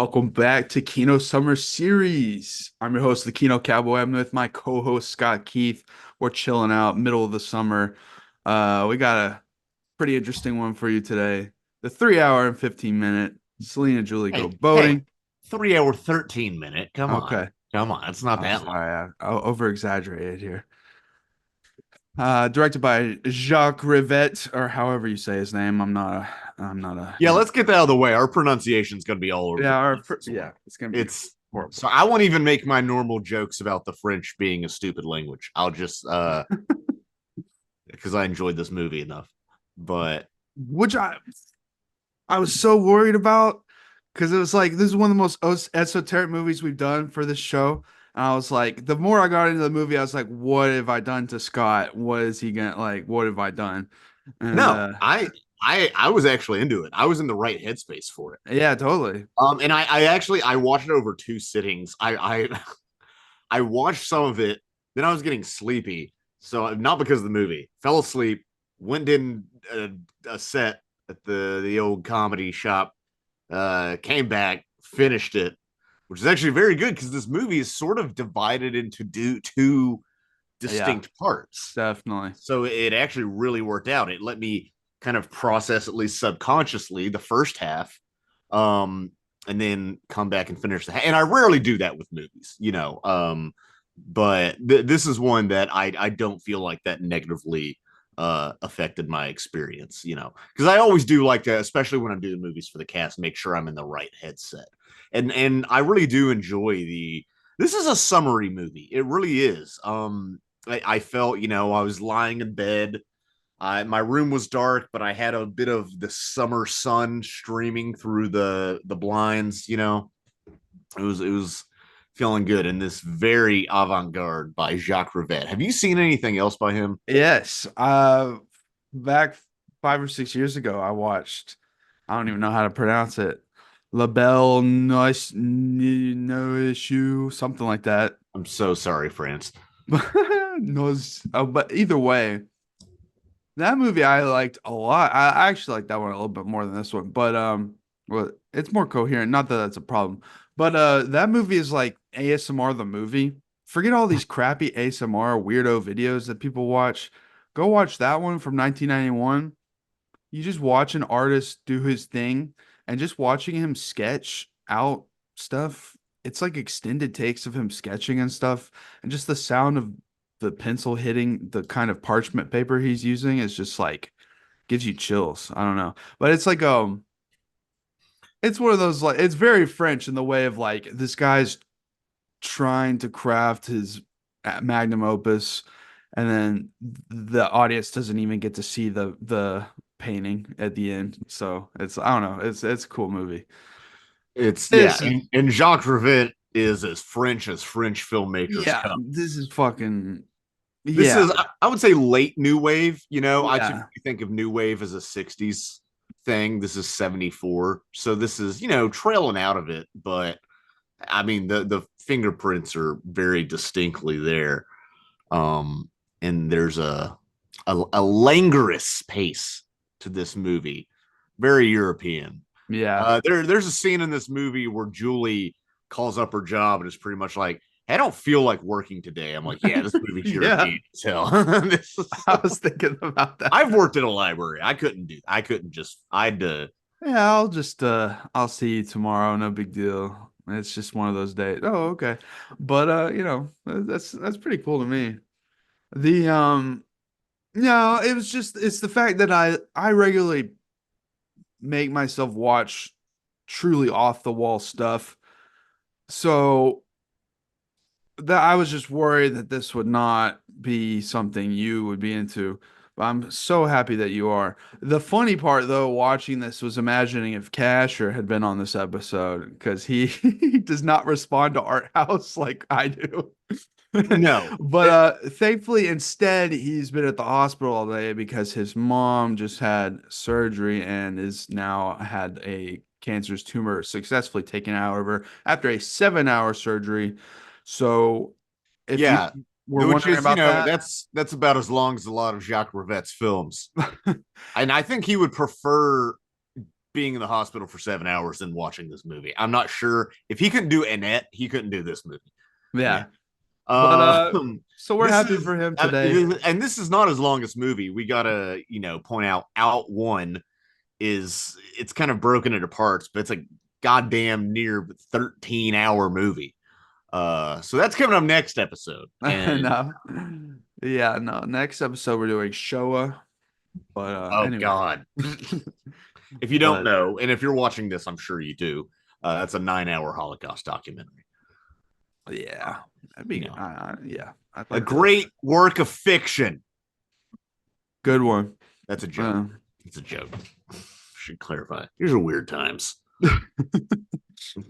Welcome back to Kino Summer Series. I'm your host, the Kino Cowboy. I'm with my co-host Scott Keith. We're chilling out, middle of the summer. We got a pretty interesting one for you today. The 3 hour and 15 minute Celine and Julie go Hey, boating. 3 hour, 13 minute. Come on. Okay, Come on. It's not I'm that long. sorry, I over exaggerated here. Directed by Jacques Rivette, or however you say his name. I'm not a, Yeah, let's get that out of the way. Our pronunciation's going to be all over the yeah, place this one. yeah, it's gonna be It's horrible. so I won't even make my normal jokes about the French being a stupid language. I'll just because I enjoyed this movie enough. But Which I was so worried about because it was like this is one of the most esoteric movies we've done for this show. And I was like, the more I got into the movie, I was like, what have I done to Scott? What is he gonna like? What have I done? And no, I was actually into it. I was in the right headspace for it. yeah, totally. And I actually I watched it over two sittings. I watched some of it, then I was getting sleepy. So not because of the movie, fell asleep, went in a set at the old comedy shop, came back, finished it, which is actually very good because this movie is sort of divided into two Yeah, distinct parts. definitely. So it actually really worked out. It let me kind of process, at least subconsciously, the first half, um, and then come back and finish the. And I rarely do that with movies, but this is one that I don't feel like that negatively affected my experience, because I always do like to, especially when I'm doing movies for the cast, make sure I'm in the right headset, and I really do enjoy the. This is a summary movie. It really is. I felt, I was lying in bed. My room was dark, but I had a bit of the summer sun streaming through the blinds. It was feeling good. And this very avant garde by Jacques Rivette. Have you seen anything else by him? Yes. Back 5 or 6 years ago, I watched. I don't even know how to pronounce it. La Belle Noche, no issue, something like that. I'm so sorry, France. Knows, but either way, that movie I liked a lot. I actually like that one a little bit more than this one, but well, it's more coherent. Not that that's a problem, but that movie is like ASMR the movie. Forget all these crappy ASMR weirdo videos that people watch. Go watch that one from 1991. You just watch an artist do his thing, and just watching him sketch out stuff. It's like extended takes of him sketching and stuff, and just the sound of the pencil hitting the kind of parchment paper he's using is just like gives you chills. I don't know, but it's like it's one of those like it's very French in the way of like this guy's trying to craft his magnum opus, and then the audience doesn't even get to see the painting at the end. So it's I don't know, it's a cool movie. It's yeah, This is and Jacques Rivette is as French filmmakers yeah, come. this is fucking This yeah, is I would say late new wave. I yeah, typically think of new wave as a 60s thing. This is 74. So this is, trailing out of it, but I mean the fingerprints are very distinctly there. Um and there's a languorous pace to this movie. Very European. yeah, There's a scene in this movie where Julie calls up her job and is pretty much like, "Hey, I don't feel like working today." I'm like, yeah, this movie's yeah. European as hell. I was thinking about that. I've worked at a library. I couldn't just, I'd, Yeah, I'll see you tomorrow. No big deal. It's just one of those days. Oh, okay. But that's pretty cool to me. The no, it was just it's the fact that I regularly make myself watch truly off the wall stuff. So that I was just worried that this would not be something you would be into. But I'm so happy that you are. The funny part though, watching this was imagining if Casher had been on this episode because he, he does not respond to art house like I do. no. But thankfully instead he's been at the hospital all day because his mom just had surgery and is now had a cancerous tumor successfully taken out of her after a 7 hour surgery. So if you Yeah. were Which wondering is, about that, that's about as long as a lot of Jacques Rivette's films. And I think he would prefer being in the hospital for 7 hours than watching this movie. I'm not sure if he couldn't do Annette, he couldn't do this movie. Yeah. Yeah. But so we're This happy is for him today. and this is not his longest movie. We gotta, point out one is it's kind of broken into parts, but it's a goddamn near 13-hour movie. So that's coming up next episode. And No. Yeah, no. Next episode we're doing Showa. But oh anyway. god. If you don't But know, and if you're watching this, I'm sure you do. That's a 9-hour Holocaust documentary. yeah. That'd be yeah. I'd A like great work of fiction. good one. That's a joke. It's a joke. Should clarify. These are weird times.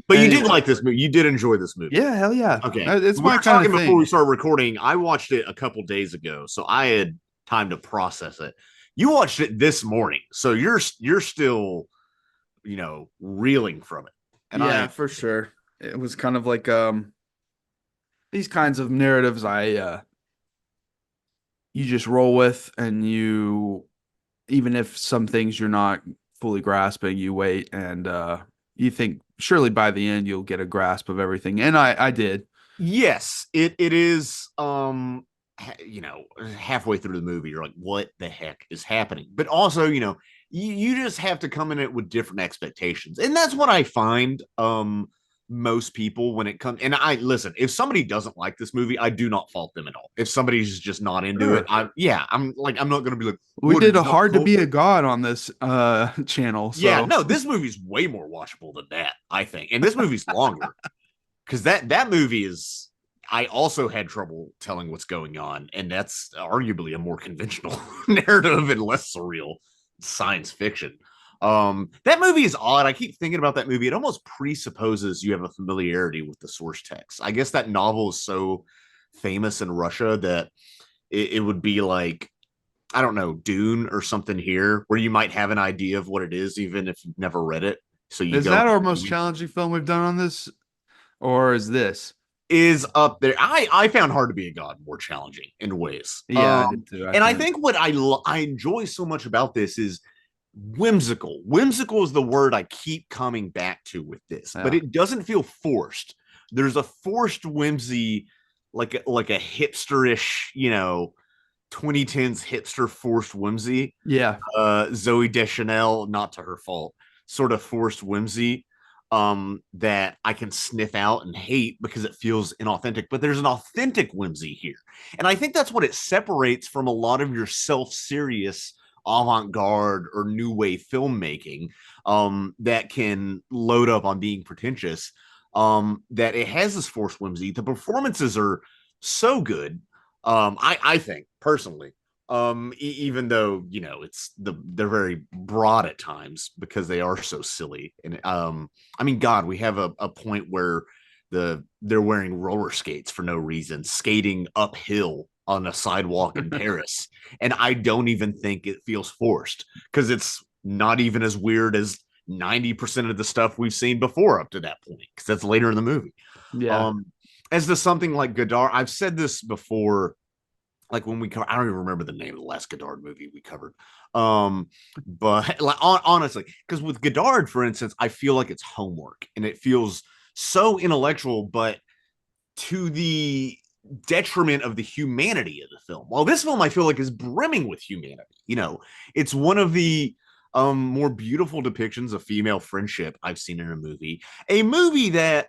But you did like this movie. You did enjoy this movie. Yeah, hell yeah. Okay. It's We my were kind talking of before we thing. started recording. I watched it a couple days ago, so I had time to process it. You watched it this morning, so you're still, reeling from it. And Yeah, for sure. It was kind of like these kinds of narratives you just roll with, and you, even if some things you're not fully grasping, you wait, and you think surely by the end you'll get a grasp of everything. And I did. yes, it is. Halfway through the movie, you're like, what the heck is happening? But also, you just have to come in it with different expectations. And that's what I find most people when it comes. And I listen, if somebody doesn't like this movie, I do not fault them at all. If somebody's just not into it, Sure. I'm not gonna be like, We what did is a not hard to cool? be a god on this channel, Yeah, so no, this movie's way more watchable than that, I think. And this movie's longer. Because that movie is, I also had trouble telling what's going on, and that's arguably a more conventional narrative and less surreal science fiction. That movie is odd. I keep thinking about that movie. It almost presupposes you have a familiarity with the source text. I guess that novel is so famous in Russia that it would be like, I don't know, Dune or something here, where you might have an idea of what it is, even if you've never read it. So you is go that our most challenging film we've done on this, or is this? is up there. I found Hard to Be a God more challenging in ways. Yeah, I did too, I And I think. think what I enjoy so much about this is whimsical. Whimsical is the word I keep coming back to with this, but Yeah. it doesn't feel forced. There's a forced whimsy, like a hipsterish, 2010s hipster forced whimsy. Yeah. Zoe Deschanel, not to her fault, sort of forced whimsy that I can sniff out and hate because it feels inauthentic. But there's an authentic whimsy here. And I think that's what it separates from a lot of your self-serious avant-garde or new wave filmmaking that can load up on being pretentious. That it has this forced whimsy. The performances are so good. I think personally, even though they're very broad at times because they are so silly. And I mean, God, we have a point where they're wearing roller skates for no reason, skating uphill on a sidewalk in Paris, and I don't even think it feels forced because it's not even as weird as 90% of the stuff we've seen before up to that point, because that's later in the movie. Yeah. um as to something like Godard, I've said this before, like when we cover, I don't even remember the name of the last Godard movie we covered. But like honestly, because with Godard, for instance, I feel like it's homework and it feels so intellectual, but to the detriment of the humanity of the film. While this film I feel like is brimming with humanity. It's one of the more beautiful depictions of female friendship I've seen in a movie. A movie that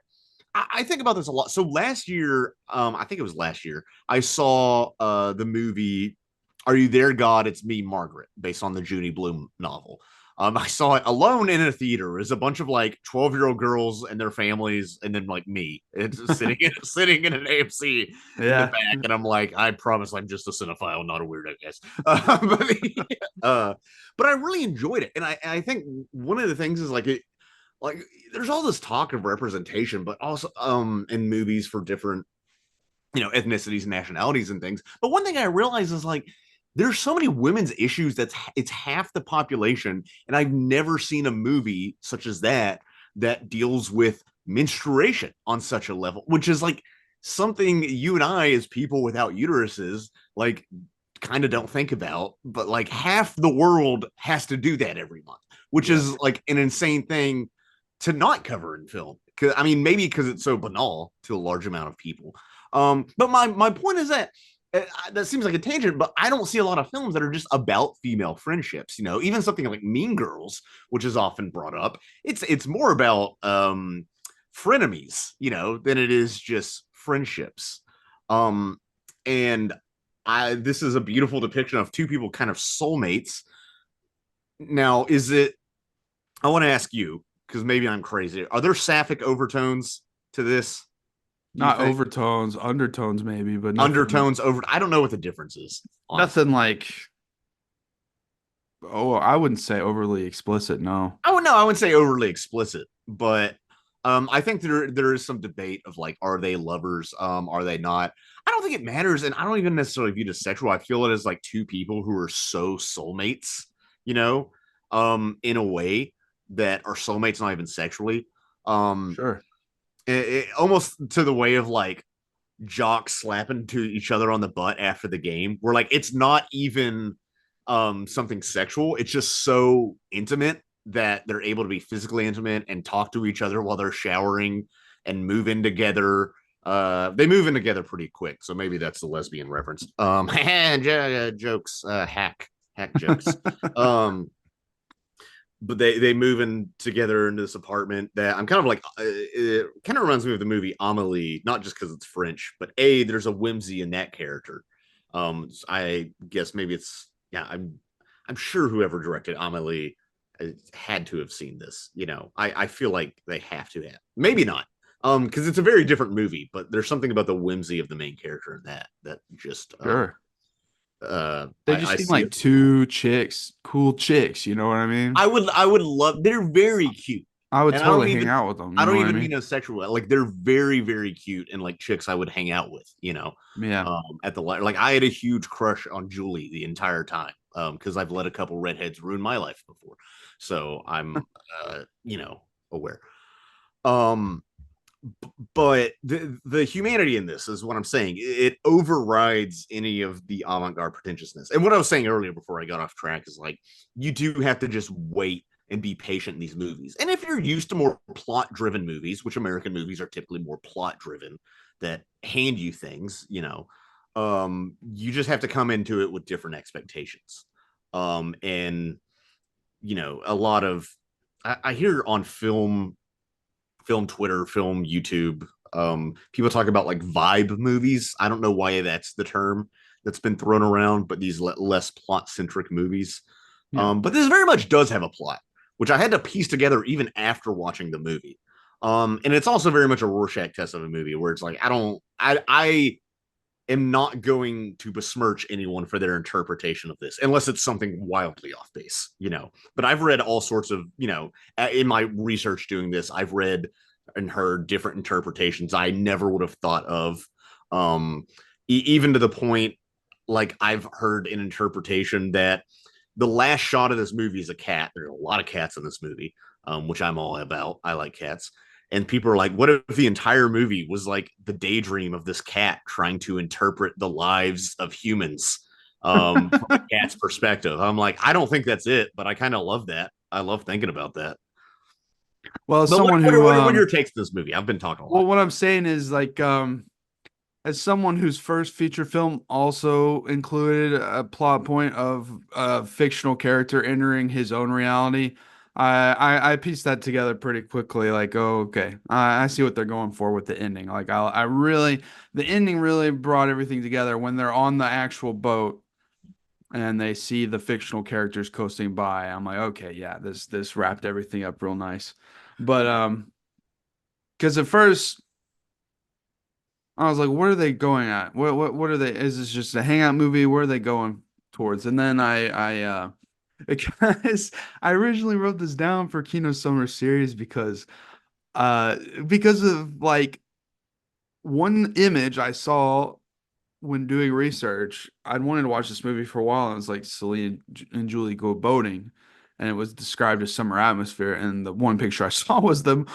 I think about this a lot. So last year, I think it was last year, I saw the movie "Are You There, God? It's Me, Margaret," based on the Junie Blume novel. I saw it alone in a theater. It's a bunch of like 12-year-old girls and their families, and then like me. It's sitting in an AMC in the Yeah. back, and I'm like, I promise I'm just a cinephile, not a weirdo, guys. But I really enjoyed it, and I think one of the things is like there's all this talk of representation, but also in movies for different ethnicities and nationalities and things. But one thing I realize is like there's so many women's issues it's half the population, and I've never seen a movie such as that deals with menstruation on such a level, which is like something you and I as people without uteruses like kind of don't think about, but like half the world has to do that every month. which Yeah. is like an insane thing to not cover in film. Cause I mean, maybe because it's so banal to a large amount of people. But my point is that that seems like a tangent, but I don't see a lot of films that are just about female friendships. You know, even something like Mean Girls, which is often brought up, it's more about frenemies, you know, than it is just friendships. Um, and I this is a beautiful depiction of two people kind of soulmates. Now, is it? I want to ask you because maybe I'm crazy. Are there sapphic overtones to this? Do you Not think overtones, undertones maybe, but nothing, undertones over? I don't know what the difference is, honestly. nothing like. Oh, I wouldn't say overly explicit. No. I would know. I wouldn't say overly explicit, but I think there is some debate of like, are they lovers? Are they not? I don't think it matters, and I don't even necessarily view it as sexual. I feel it as like two people who are so soulmates, you know, in a way that are soulmates, not even sexually. Um, Sure. almost to the way of like jocks slapping to each other on the butt after the game, where like it's not even something sexual, it's just so intimate that they're able to be physically intimate and talk to each other while they're showering and move in together. They move in together pretty quick, so maybe that's the lesbian reference. Jokes, hack jokes. um but they move in together into this apartment that I'm kind of like, it kind of reminds me of the movie Amelie, not just because it's French, but there's a whimsy in that character. I guess maybe it's, yeah, I'm sure whoever directed Amelie had to have seen this. You know, I feel like they have to have, maybe not, because it's a very different movie, but there's something about the whimsy of the main character in that just Sure. They just I seem see like it. two chicks, cool chicks. You know what I mean? I would love. They're very cute, I would and totally hang out with them. I You know don't what I even mean? mean a sexual. Like they're very cute and like chicks I would hang out with. You know, Yeah. at the like I had a huge crush on Julie the entire time because I've let a couple redheads ruin my life before, so I'm you know, aware. Um, but the humanity in this is what I'm saying. It overrides any of the avant-garde pretentiousness. And what I was saying earlier before I got off track is like you do have to just wait and be patient in these movies. And if you're used to more plot-driven movies, which American movies are typically more plot-driven, that hand you things, you know, you just have to come into it with different expectations. And you know, a lot of I hear on film Twitter, film YouTube. People talk about like vibe movies. I don't know why that's the term that's been thrown around, but these less plot centric movies. Yeah. But this very much does have a plot, which I had to piece together even after watching the movie. And it's also very much a Rorschach test of a movie where it's like I am not going to besmirch anyone for their interpretation of this unless it's something wildly off base, you know. But I've read all sorts of, you know, in my research doing this, I've read and heard different interpretations I never would have thought of. Even to the point, like I've heard an interpretation that the last shot of this movie is a cat. There are a lot of cats in this movie, which I'm all about. I like cats. And people are like, what if the entire movie was like the daydream of this cat trying to interpret the lives of humans from a cat's perspective? I'm like, I don't think that's it, but I kind of love that. I love thinking about that. Well, as But someone what who are your takes to this movie? I've been talking a well, lot. what I'm saying is like as someone whose first feature film also included a plot point of a fictional character entering his own reality, I pieced that together pretty quickly. Like, oh, okay, I see what they're going for with the ending. Like, I really, the ending really brought everything together when they're on the actual boat and they see the fictional characters coasting by. I'm like, okay, yeah, this wrapped everything up real nice. But because at first I was like, what are they going at? What are they? Is this just a hangout movie? Where are they going towards? And then because I originally wrote this down for Kino Summer Series because of like one image I saw when doing research. I'd wanted to watch this movie for a while, and it was like Celine and Julie go boating, and it was described as summer atmosphere. And the one picture I saw was them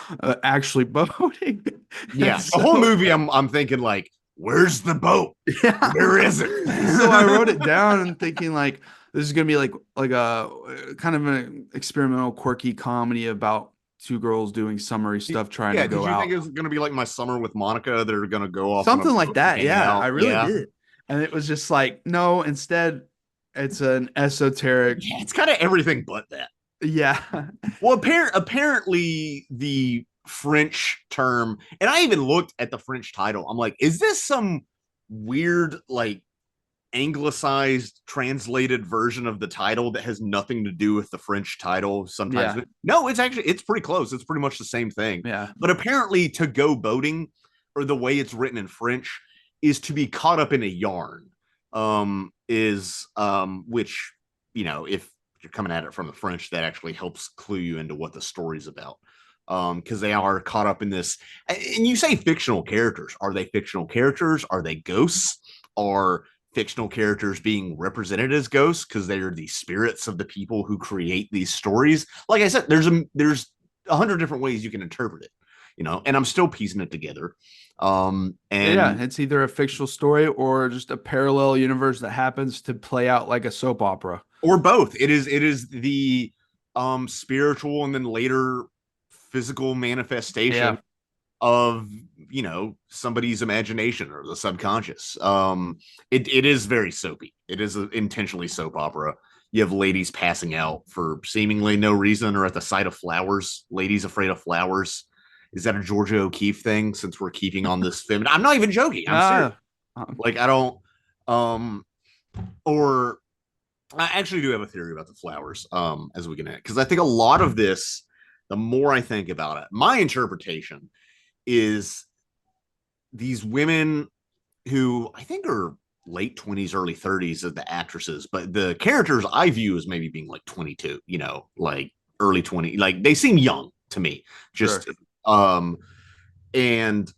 actually boating. And Yeah, the whole so, movie, I'm thinking like, where's the boat? yeah. Where is it? So I wrote it down and thinking like this is gonna be like a kind of an experimental, quirky comedy about two girls doing summery stuff, trying to Yeah, did go you think out. it was going to be like My Summer with Monica? They're going to go off on a Something like boat and that. hang Yeah, I out. really Yeah. did. And it was just like, no, instead it's an esoteric. Yeah, it's kind of everything but that. Yeah. Well, apparently the French term, and I even looked at the French title. I'm like, is this some weird, like, anglicized translated version of the title that has nothing to do with the French title sometimes? Yeah. No, it's pretty close. It's pretty much the same thing. Yeah. But apparently to go boating, or the way it's written in French, is to be caught up in a yarn. Is Which, if you're coming at it from the French, that actually helps clue you into what the story's about. Because they are caught up in this. And you say fictional characters. Are they fictional characters? Are they ghosts? Are fictional characters being represented as ghosts because they are the spirits of the people who create these stories? Like I said, there's 100 different ways you can interpret it, and I'm still piecing it together. Yeah, And it's either a fictional story or just a parallel universe that happens to play out like a soap opera. Or both. It is the spiritual and then later physical manifestation Yeah. of somebody's imagination or the subconscious. It is very soapy. It is intentionally soap opera. You have ladies passing out for seemingly no reason or at the sight of flowers. Ladies afraid of flowers. Is that a Georgia O'Keeffe thing? Since we're keeping on this feminine, I'm not even joking. I'm serious. Ah, um, Like, I don't. Um, or I actually do have a theory about the flowers. As we can add, because I think a lot of this, the more I think about it, my interpretation is these women who I think are late 20s, early 30s of the actresses, but the characters I view as maybe being like 22, like early 20, like they seem young to me. Just sure. and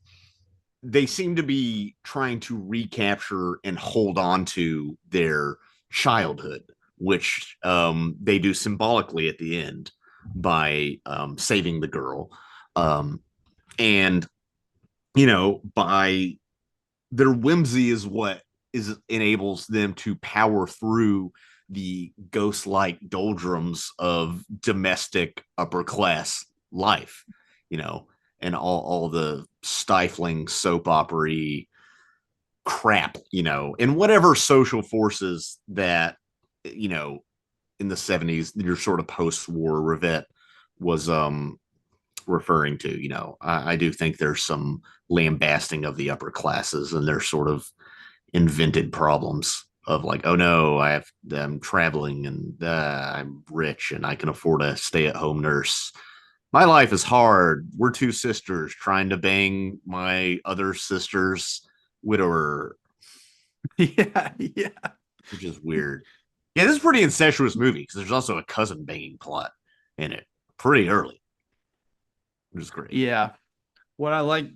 they seem to be trying to recapture and hold on to their childhood, which they do symbolically at the end by saving the girl. And by their whimsy is what is enables them to power through the ghost-like doldrums of domestic upper class life, you know, and all the stifling soap opera crap, and whatever social forces that, you know, in the 70s, your sort of post-war Revette was referring to. I do think there's some lambasting of the upper classes and their sort of invented problems of like, oh no, I'm traveling and I'm rich and I can afford a stay-at-home nurse. My life is hard. We're two sisters trying to bang my other sister's widower, Yeah, yeah. which is weird. Yeah, this is a pretty incestuous movie because there's also a cousin banging plot in it pretty early, which is great. Yeah. What I like,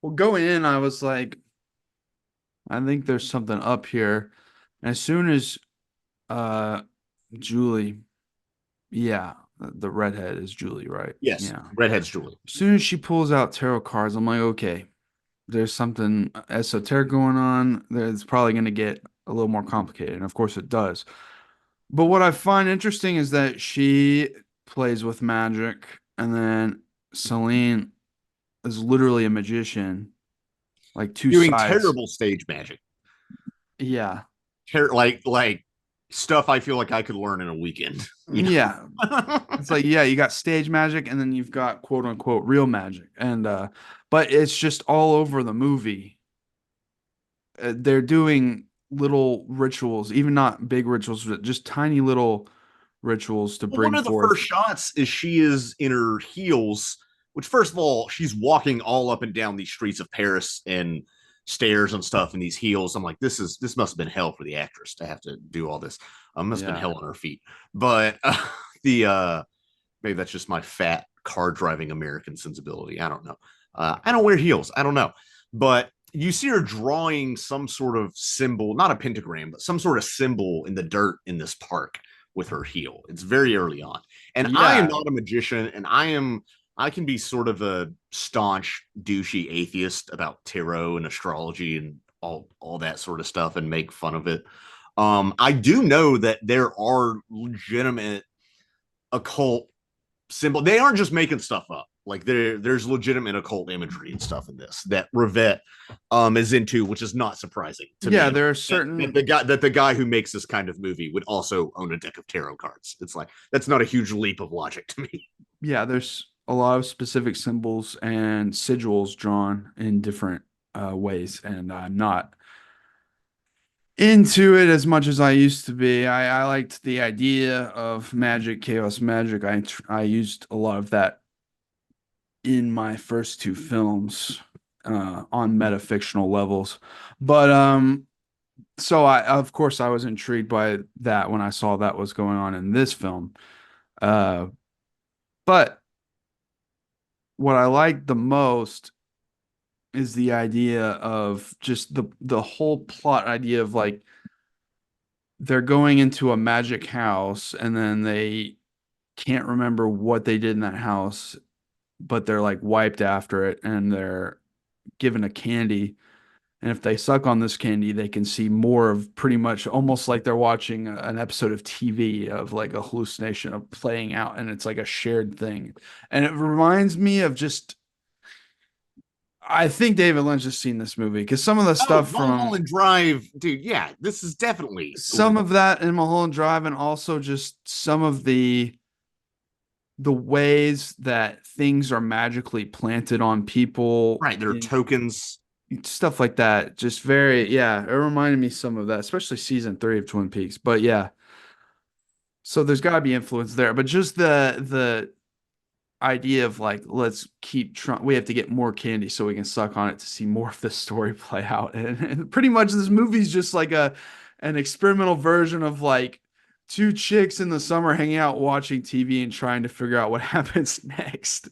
well, going in, I was like, I think there's something up here. And as soon as uh Julie, yeah, the redhead is Julie, right? Yes, Yeah. redhead's Julie. As soon as she pulls out tarot cards, I'm like, okay, there's something esoteric going on. It's probably going to get a little more complicated. And of course it does. But what I find interesting is that she plays with magic, and then Celine is literally a magician, like two Doing sides. terrible stage magic. Yeah. Like stuff I feel like I could learn in a weekend. Yeah. It's like, yeah, you got stage magic and then you've got quote unquote real magic. And but it's just all over the movie. They're doing little rituals, even not big rituals, but just tiny little rituals to Well, one bring of the first forth. shots is she is in her heels, which, first of all, she's walking all up and down these streets of Paris and stairs and stuff in these heels. I'm like, this must have been hell for the actress to have to do all this. Must have been Yeah. hell on her feet. But the maybe that's just my fat car driving American sensibility. I don't know. I don't wear heels. I don't know. But you see her drawing some sort of symbol, not a pentagram, but some sort of symbol in the dirt in this park with her heel. It's very early on. And I am Yeah. not a magician, and I can be sort of a staunch douchey atheist about tarot and astrology and all that sort of stuff and make fun of it. I do know that there are legitimate occult symbol. They aren't just making stuff up. Like there's legitimate occult imagery and stuff in this that Rivette is into, which is not surprising to Yeah, me. there are That certain the guy who makes this kind of movie would also own a deck of tarot cards. It's like that's not a huge leap of logic to me. yeah, there's a lot of specific symbols and sigils drawn in different ways, and I'm not into it as much as I used to be. I liked the idea of magic, chaos magic. I used a lot of that in my first two films on metafictional levels. But so I of course I was intrigued by that when I saw that was going on in this film. Uh but what I liked the most is the idea of just the whole plot idea of like they're going into a magic house and then they can't remember what they did in that house, but they're like wiped after it and they're given a candy. And if they suck on this candy, they can see more of pretty much almost like they're watching an episode of TV of like a hallucination of playing out. And it's like a shared thing. And it reminds me of just, I think David Lynch has seen this movie because some of the Oh, stuff from Mulholland Drive, dude. Yeah, this is definitely some of that in Mulholland Drive and also just some of the ways that things are magically planted on people right. There are in tokens. stuff like that. Just very, yeah, it reminded me some of that, especially season three of Twin Peaks. But yeah, so there's got to be influence there. But just the idea of like, let's keep trying, we have to get more candy so we can suck on it to see more of the story play out. And pretty much this movie's just like an experimental version of like two chicks in the summer hanging out watching TV and trying to figure out what happens next.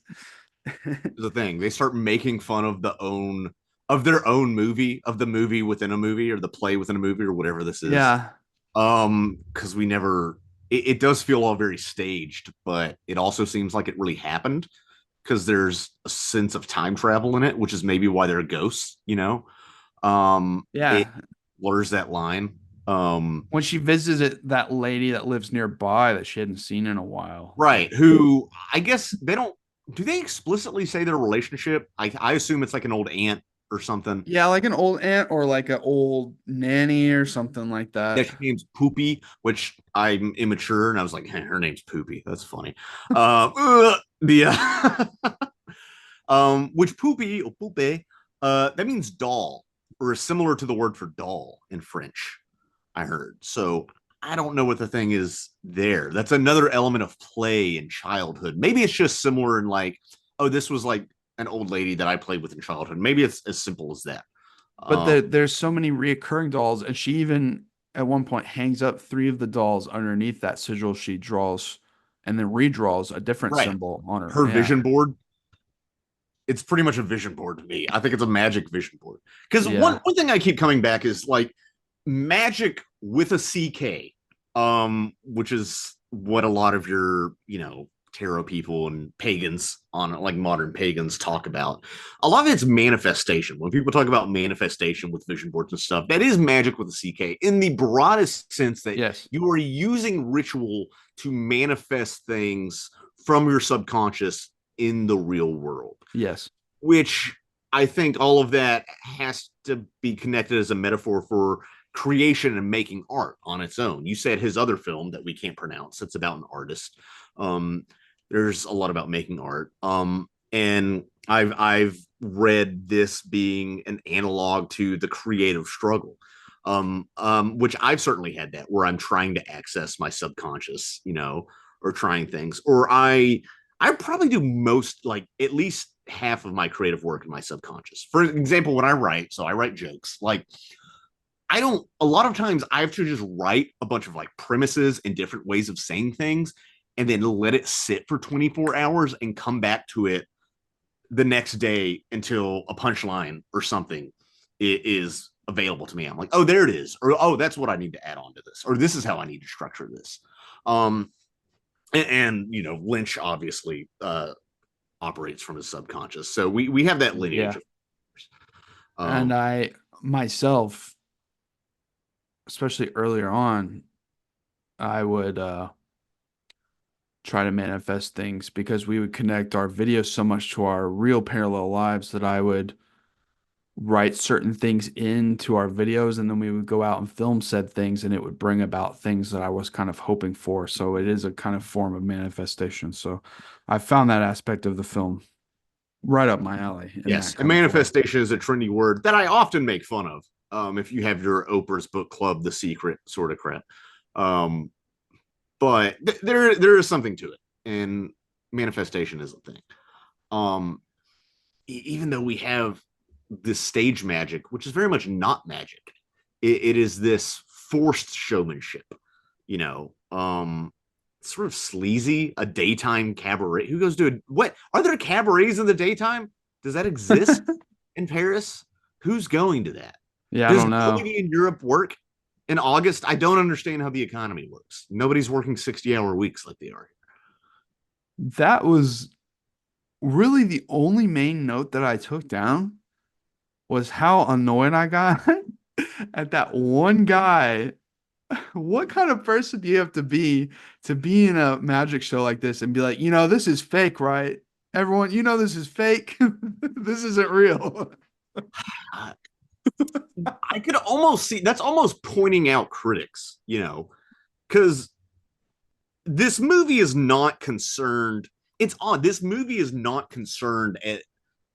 The thing they start making fun of their own movie, of the movie within a movie, or the play within a movie, or whatever this is. Yeah. Because we never, it does feel all very staged, but it also seems like it really happened because there's a sense of time travel in it, which is maybe why there are ghosts, it Yeah. blurs that line. um When she visited that lady that lives nearby that she hadn't seen in a while. right, who I guess they don't, do they explicitly say their relationship? I assume it's like an old aunt or something. Yeah, like an old aunt or like an old nanny or something like Yeah, that. she name's Poopy, which I'm immature, and I was like, hey, her name's Poopy. That's funny. The which Poopy or Poupe, that means doll, or is similar to the word for doll in French. I heard. So I don't know what the thing is there. That's another element of play in childhood. Maybe it's just similar in like, oh, this was like an old lady that I played with in childhood. Maybe it's as simple as that. But Um, there's so many reoccurring dolls, and she even at one point hangs up three of the dolls underneath that sigil she draws and then redraws a different right. symbol on her. Her Yeah. vision board, it's pretty much a vision board to me. I think it's a magic vision board. Because one Yeah. one thing I keep coming back is like magic with a CK, which is what a lot of your, tarot people and pagans on like modern pagans talk about. A lot of it's manifestation. When people talk about manifestation with vision boards and stuff, that is magic with a CK in the broadest sense that Yes. you are using ritual to manifest things from your subconscious in the real world, Yes. which I think all of that has to be connected as a metaphor for creation and making art on its own. You said his other film that we can't pronounce, it's about an artist. Um, there's a lot about making art. And I've read this being an analog to the creative struggle. Which I've certainly had that where I'm trying to access my subconscious, or trying things, or I probably do most, like at least half of my creative work in my subconscious. For example, when I write, so I write jokes, like I don't, a lot of times I have to just write a bunch of like premises and different ways of saying things and then let it sit for 24 hours and come back to it the next day until a punchline or something is available to me. I'm like, oh, there it is. Or, oh, that's what I need to add on to this. Or this is how I need to structure this. Um, Lynch obviously operates from his subconscious. So we have that lineage. Yeah. And I myself especially earlier on, I would try to manifest things because we would connect our videos so much to our real parallel lives that I would write certain things into our videos and then we would go out and film said things and it would bring about things that I was kind of hoping for. So it is a kind of form of manifestation. So I found that aspect of the film right up my alley in that Yes, and kind of way. manifestation is a trendy word that I often make fun of. If you have your Oprah's book club, The Secret sort of crap, um, but there is something to it, and manifestation is a thing. Um, Even though we have this stage magic, which is very much not magic, it is this forced showmanship. You know, sort of sleazy, a daytime cabaret. Who goes to what? Are there cabarets in the daytime? Does that exist in Paris? Who's going to that? Yeah, I Does don't know. nobody in Europe work in August? I don't understand how the economy works. Nobody's working 60-hour weeks like they are. That was really the only main note that I took down was how annoyed I got at that one guy. What kind of person do you have to be in a magic show like this and be like, this is fake, right? Everyone, this is fake. This isn't real. Uh, I could almost see that's almost pointing out critics, because this movie is not concerned. It's odd. This movie is not concerned at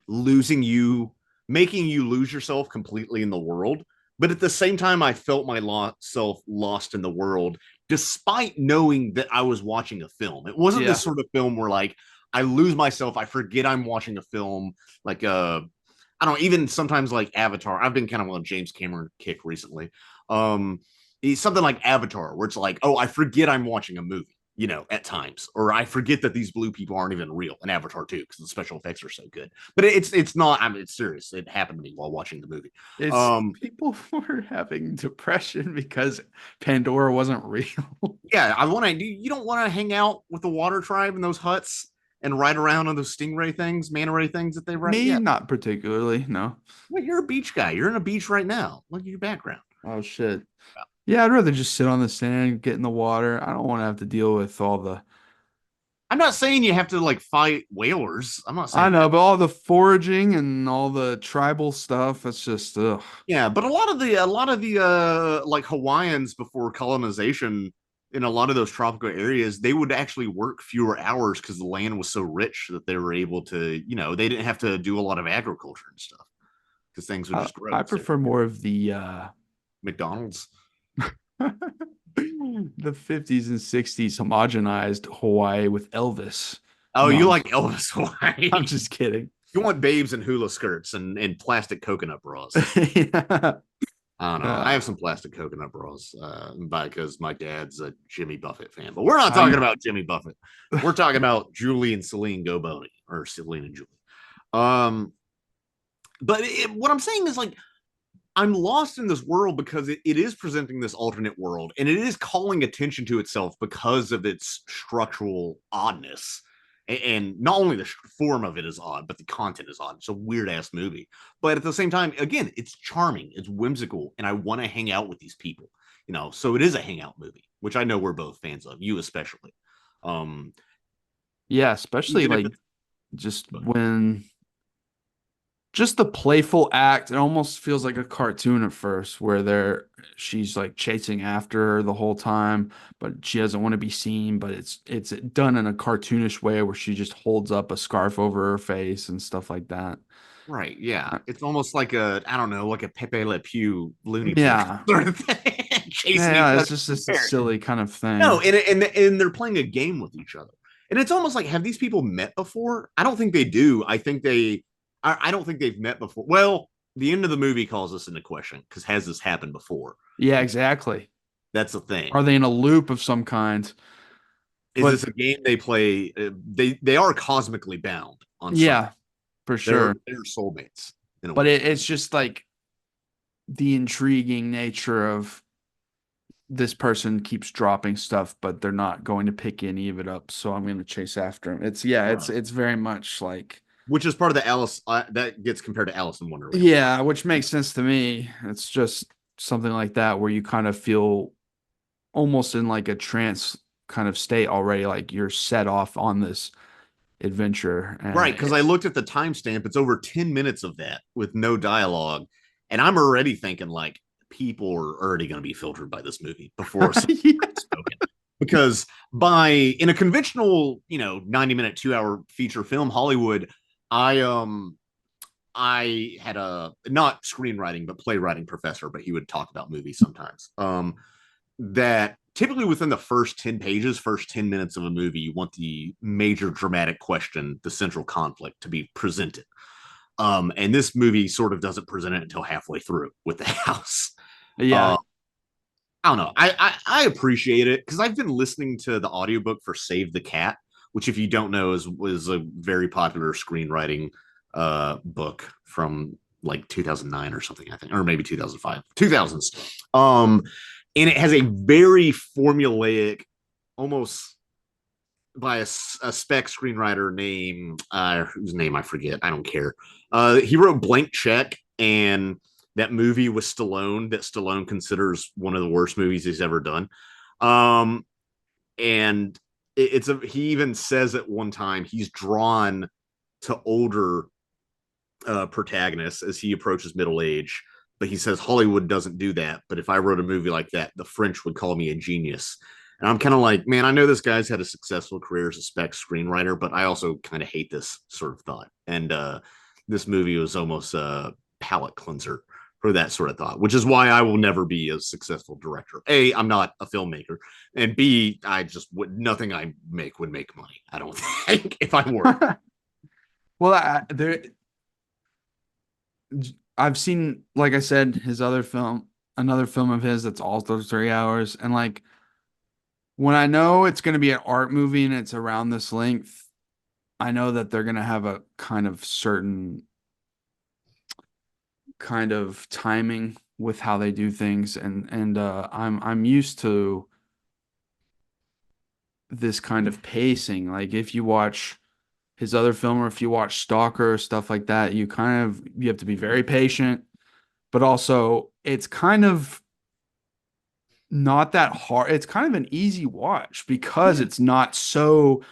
losing you, making you lose yourself completely in the world. But at the same time, I felt myself lost in the world, despite knowing that I was watching a film. It wasn't this Yeah. sort of film where like I lose myself, I forget I'm watching a film, like I don't know, even sometimes like Avatar. I've been kind of on a James Cameron kick recently. Um, it's something like Avatar, where it's like, oh, I forget I'm watching a movie, at times, or I forget that these blue people aren't even real in Avatar 2 because the special effects are so good. But it's not. I mean, it's serious. It happened to me while watching the movie. It's Um, people were having depression because Pandora wasn't real. yeah, I want to. You don't want to hang out with the Water Tribe in those huts and ride around on those stingray things, manta ray things that they ride. Me, Yeah, not particularly, no. well, you're a beach guy. You're in a beach right now. Look at your background. Oh shit. Yeah, I'd rather just sit on the sand, get in the water. I don't want to have to deal with all the I'm not saying you have to like fight whalers. I'm not I saying know, that. but all the foraging and all the tribal stuff, it's just ugh. Yeah, but a lot of the like Hawaiians before colonization in a lot of those tropical areas, they would actually work fewer hours because the land was so rich that they were able to, they didn't have to do a lot of agriculture and stuff because things would I, just grow. I So prefer more of the McDonald's. the 50s and 60s homogenized Hawaii with Elvis. Oh, No, you like Elvis I'm Hawaii? just kidding. You want babes in hula skirts and plastic coconut bras. Yeah. I don't know. I Uh, have some plastic coconut bras, because my dad's a Jimmy Buffett fan. But we're not talking I'm about Jimmy Buffett. We're talking about Julie and Celine Go Boney, or Celine and Julie. Um, but what I'm saying is like I'm lost in this world because it is presenting this alternate world, and it is calling attention to itself because of its structural oddness. And not only the form of it is odd, but the content is odd. It's a weird ass movie. But at the same time, again, it's charming, it's whimsical, and I want to hang out with these people. So it is a hangout movie, which I know we're both fans of, you especially. Um, yeah, especially Even if like it's just when just the playful act, it almost feels like a cartoon at first where she's like chasing after her the whole time, but she doesn't want to be seen, but it's done in a cartoonish way where she just holds up a scarf over her face and stuff like that. right, yeah, Uh, it's almost like a I don't know, like a Pepe Le Pew Looney Tunes Yeah. sort of thing, Yeah, chasing each yeah, other. it's just a silly kind of No, thing. and they're playing a game with each other, and it's almost like have these people met before? I don't think they do. I don't think they've met before. Well, the end of the movie calls this into question because has this happened before? Yeah, exactly. That's the thing. Are they in a loop of some kind? Is But this a game they play? They are cosmically bound on some. yeah, for They're sure. they're soulmates in a But way. it's just like the intriguing nature of this person keeps dropping stuff, but they're not going to pick any of it up. So I'm going to chase after him. Right. It's very much like Which is part of the Alice that gets compared to Alice in Wonderland. yeah, which makes sense to me. It's just something like that where you kind of feel almost in like a trance kind of state already, like you're set off on this adventure. Right, And because I it's looked at the timestamp. It's over 10 minutes of that with no dialogue. And I'm already thinking like people are already going to be filtered by this movie before it's yeah. spoken. Because in a conventional, 90-minute, 2 hour feature film, Hollywood, I had a not screenwriting but playwriting professor, but he would talk about movies sometimes. That typically within the first 10 pages, first 10 minutes of a movie, you want the major dramatic question, the central conflict to be presented. And this movie sort of doesn't present it until halfway through with the house. Yeah. Uh, I don't know. I appreciate it because I've been listening to the audiobook for Save the Cat, which, if you don't know, was a very popular screenwriting book from like 2009 or something, I think, or maybe 2005, 2000s. And it has a very formulaic, almost by a spec screenwriter name, whose name I forget. I don't care. He wrote Blank Check, and that movie with Stallone that Stallone considers one of the worst movies he's ever done. Um, and he even says at one time he's drawn to older protagonist as he approaches middle age. But he says Hollywood doesn't do that. But if I wrote a movie like that, the French would call me a genius. And I'm kind of like, man, I know this guy's had a successful career as a spec screenwriter, but I also kind of hate this sort of thought. And this movie was almost a palate cleanser for that sort of thought, which is why I will never be a successful director. A, I'm not a filmmaker, and B, I just would nothing I make would make money. I don't think if I were. Well, I've seen, like I said, his other film, another film of his that's also 3 hours. And like when I know it's going to be an art movie and it's around this length, I know that they're going to have a kind of certain kind of timing with how they do things. And I'm used to this kind of pacing. Like if you watch his other film or if you watch Stalker or stuff like that, you have to be very patient, but also it's kind of not that hard. It's kind of an easy watch because Yeah. it's not so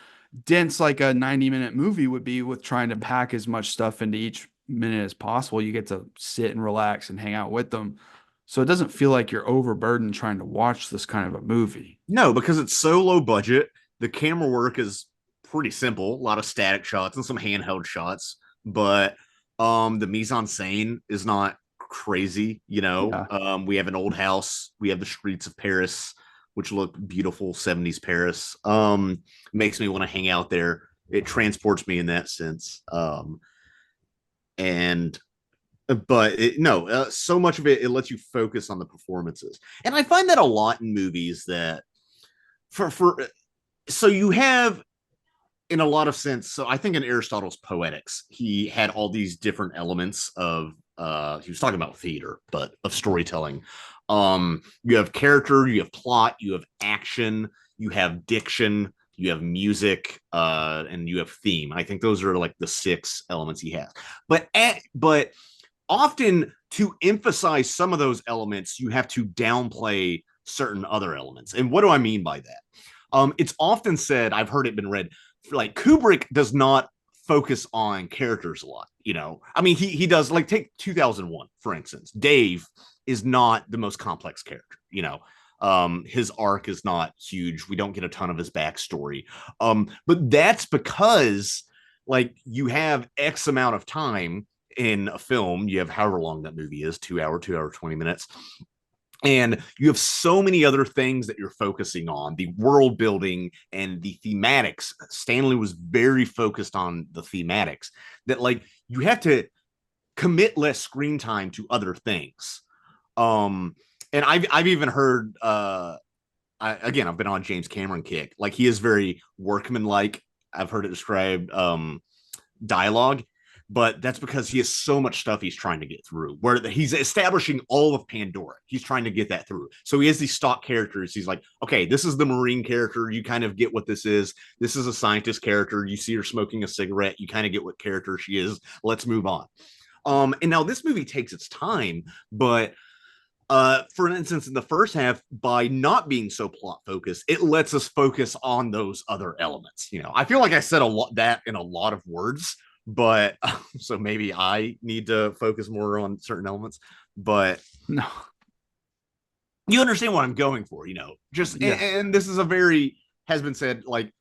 dense like a 90-minute movie would be with trying to pack as much stuff into each minute as possible. You get to sit and relax and hang out with them. So it doesn't feel like you're overburdened trying to watch this kind of a movie. No, because it's so low budget. The camera work is pretty simple. A lot of static shots and some handheld shots, but the mise en scène is not crazy, you know. Yeah. We have an old house, we have the streets of Paris, which look beautiful, 70s Paris. Makes me want to hang out there. It transports me in that sense. And but no, so much of it lets you focus on the performances. And I find that a lot in movies that for so you have in a lot of sense. So I think in Aristotle's Poetics, he had all these different elements of he was talking about theater, but of storytelling. You have character, you have plot, you have action, you have diction, you have music, and you have theme. I think those are like the six elements he has. But often to emphasize some of those elements, you have to downplay certain other elements. And what do I mean by that? It's often said, I've heard it been read, like Kubrick does not focus on characters a lot. You know, I mean, he does. Like take 2001 for instance. Dave is not the most complex character. You know, his arc is not huge. We don't get a ton of his backstory. But that's because like you have X amount of time in a film. You have however long that movie is, 2 hour, 2 hour 20 minutes, and you have so many other things that you're focusing on, the world building and the thematics. Stanley was very focused on the thematics, that like you have to commit less screen time to other things. And I've even heard again, I've been on James Cameron kick, like he is very workmanlike. I've heard it described dialogue, but that's because he has so much stuff he's trying to get through, where he's establishing all of Pandora. He's trying to get that through. So he has these stock characters. He's like, okay, this is the Marine character. You kind of get what this is. This is a scientist character. You see her smoking a cigarette. You kind of get what character she is. Let's move on. And now this movie takes its time, but For instance, in the first half, by not being so plot focused, it lets us focus on those other elements. I feel like I said a lot that in a lot of words, but so maybe I need to focus more on certain elements. But No. you understand what I'm going for, just Yes. and this is a very has been said like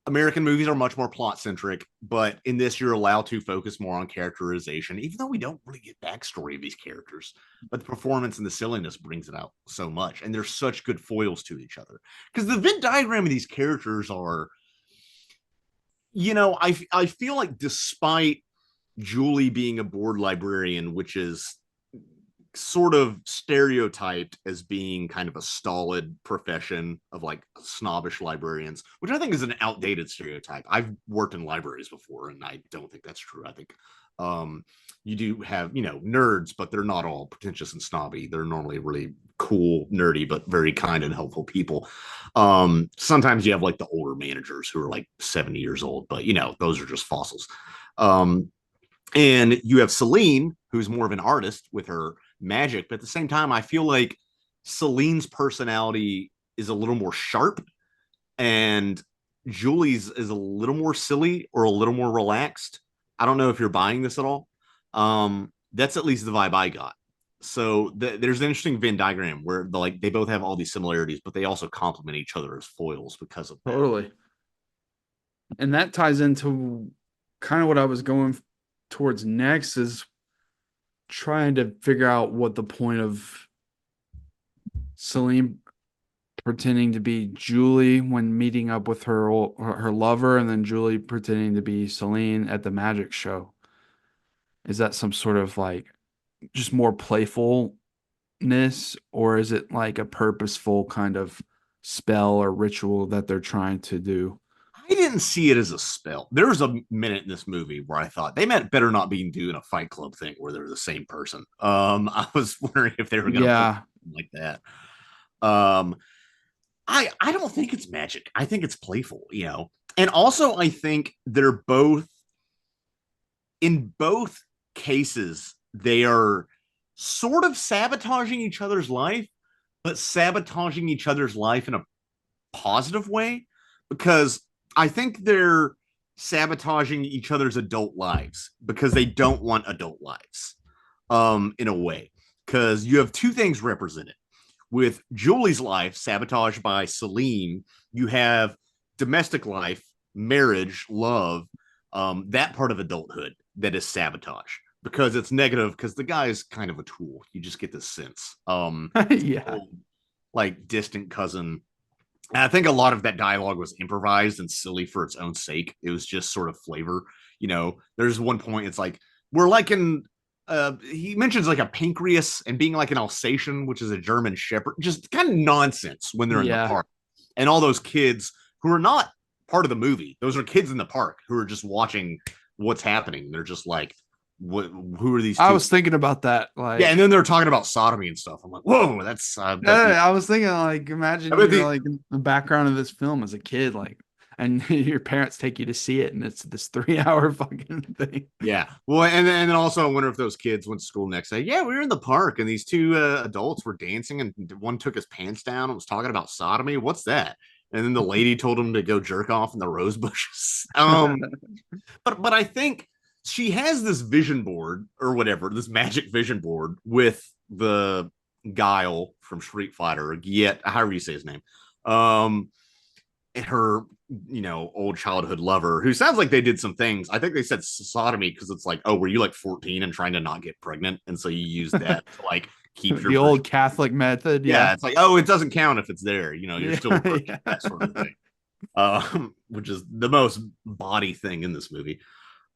American movies are much more plot centric, but in this, you're allowed to focus more on characterization, even though we don't really get backstory of these characters. But the performance and the silliness brings it out so much, and they're such good foils to each other. Because the Venn diagram of these characters are, I feel like despite Julie being a bored librarian, which is sort of stereotyped as being kind of a stolid profession of like snobbish librarians, which I think is an outdated stereotype. I've worked in libraries before, and I don't think that's true. I think you do have, nerds, but they're not all pretentious and snobby. They're normally really cool, nerdy, but very kind and helpful people. Sometimes you have like the older managers who are like 70 years old, but those are just fossils. And you have Celine, who's more of an artist with her magic, but at the same time, I feel like Celine's personality is a little more sharp, and Julie's is a little more silly or a little more relaxed. I don't know if you're buying this at all. That's at least the vibe I got. So there's an interesting Venn diagram where they both have all these similarities, but they also complement each other as foils because of that. Totally. And that ties into kind of what I was going towards next is trying to figure out what the point of Celine pretending to be Julie when meeting up with her lover, and then Julie pretending to be Celine at the magic show. Is that some sort of like just more playfulness, or is it like a purposeful kind of spell or ritual that they're trying to do? I didn't see it as a spell. There was a minute in this movie where I thought they meant better not be doing a Fight Club thing where they're the same person. I was wondering if they were going to pull Yeah. something like that. Um, I don't think it's magic. I think it's playful. And also I think they're both in both cases they are sort of sabotaging each other's life, but sabotaging each other's life in a positive way because I think they're sabotaging each other's adult lives because they don't want adult lives in a way because you have two things represented with Julie's life sabotaged by Celine. You have domestic life, marriage, love, that part of adulthood that is sabotage because it's negative because the guy is kind of a tool. You just get this sense Yeah. like distant cousin. And I think a lot of that dialogue was improvised and silly for its own sake. It was just sort of flavor. There's one point it's like we're like in he mentions like a pancreas and being like an Alsatian, which is a German shepherd, just kind of nonsense when they're in the Yeah. park. And all those kids who are not part of the movie, those are kids in the park who are just watching what's happening. They're just like, what, who are these I two? was thinking about that. Yeah, and Like, then they're talking about sodomy and stuff. I'm like, whoa, that's I was thinking, like, I imagine bet you're the like in the background of this film as a kid, like, and your parents take you to see it, and it's this 3 hour fucking thing. yeah. Well, and then also I wonder if those kids went to school next day. Yeah, we were in the park and these two adults were dancing and one took his pants down and was talking about sodomy. What's that? And then the lady told him to go jerk off in the rose bushes. But I think she has this vision board or whatever, this magic vision board with the Guile from Street Fighter, yet however you say his name. Her old childhood lover who sounds like they did some things. I think they said sodomy because it's like, oh, were you like 14 and trying to not get pregnant, and so you use that to like keep your The old Catholic method, yeah, yeah. it's like, oh, it doesn't count if it's there, you're Yeah, still a virgin, yeah. that sort of thing. Which is the most body thing in this movie.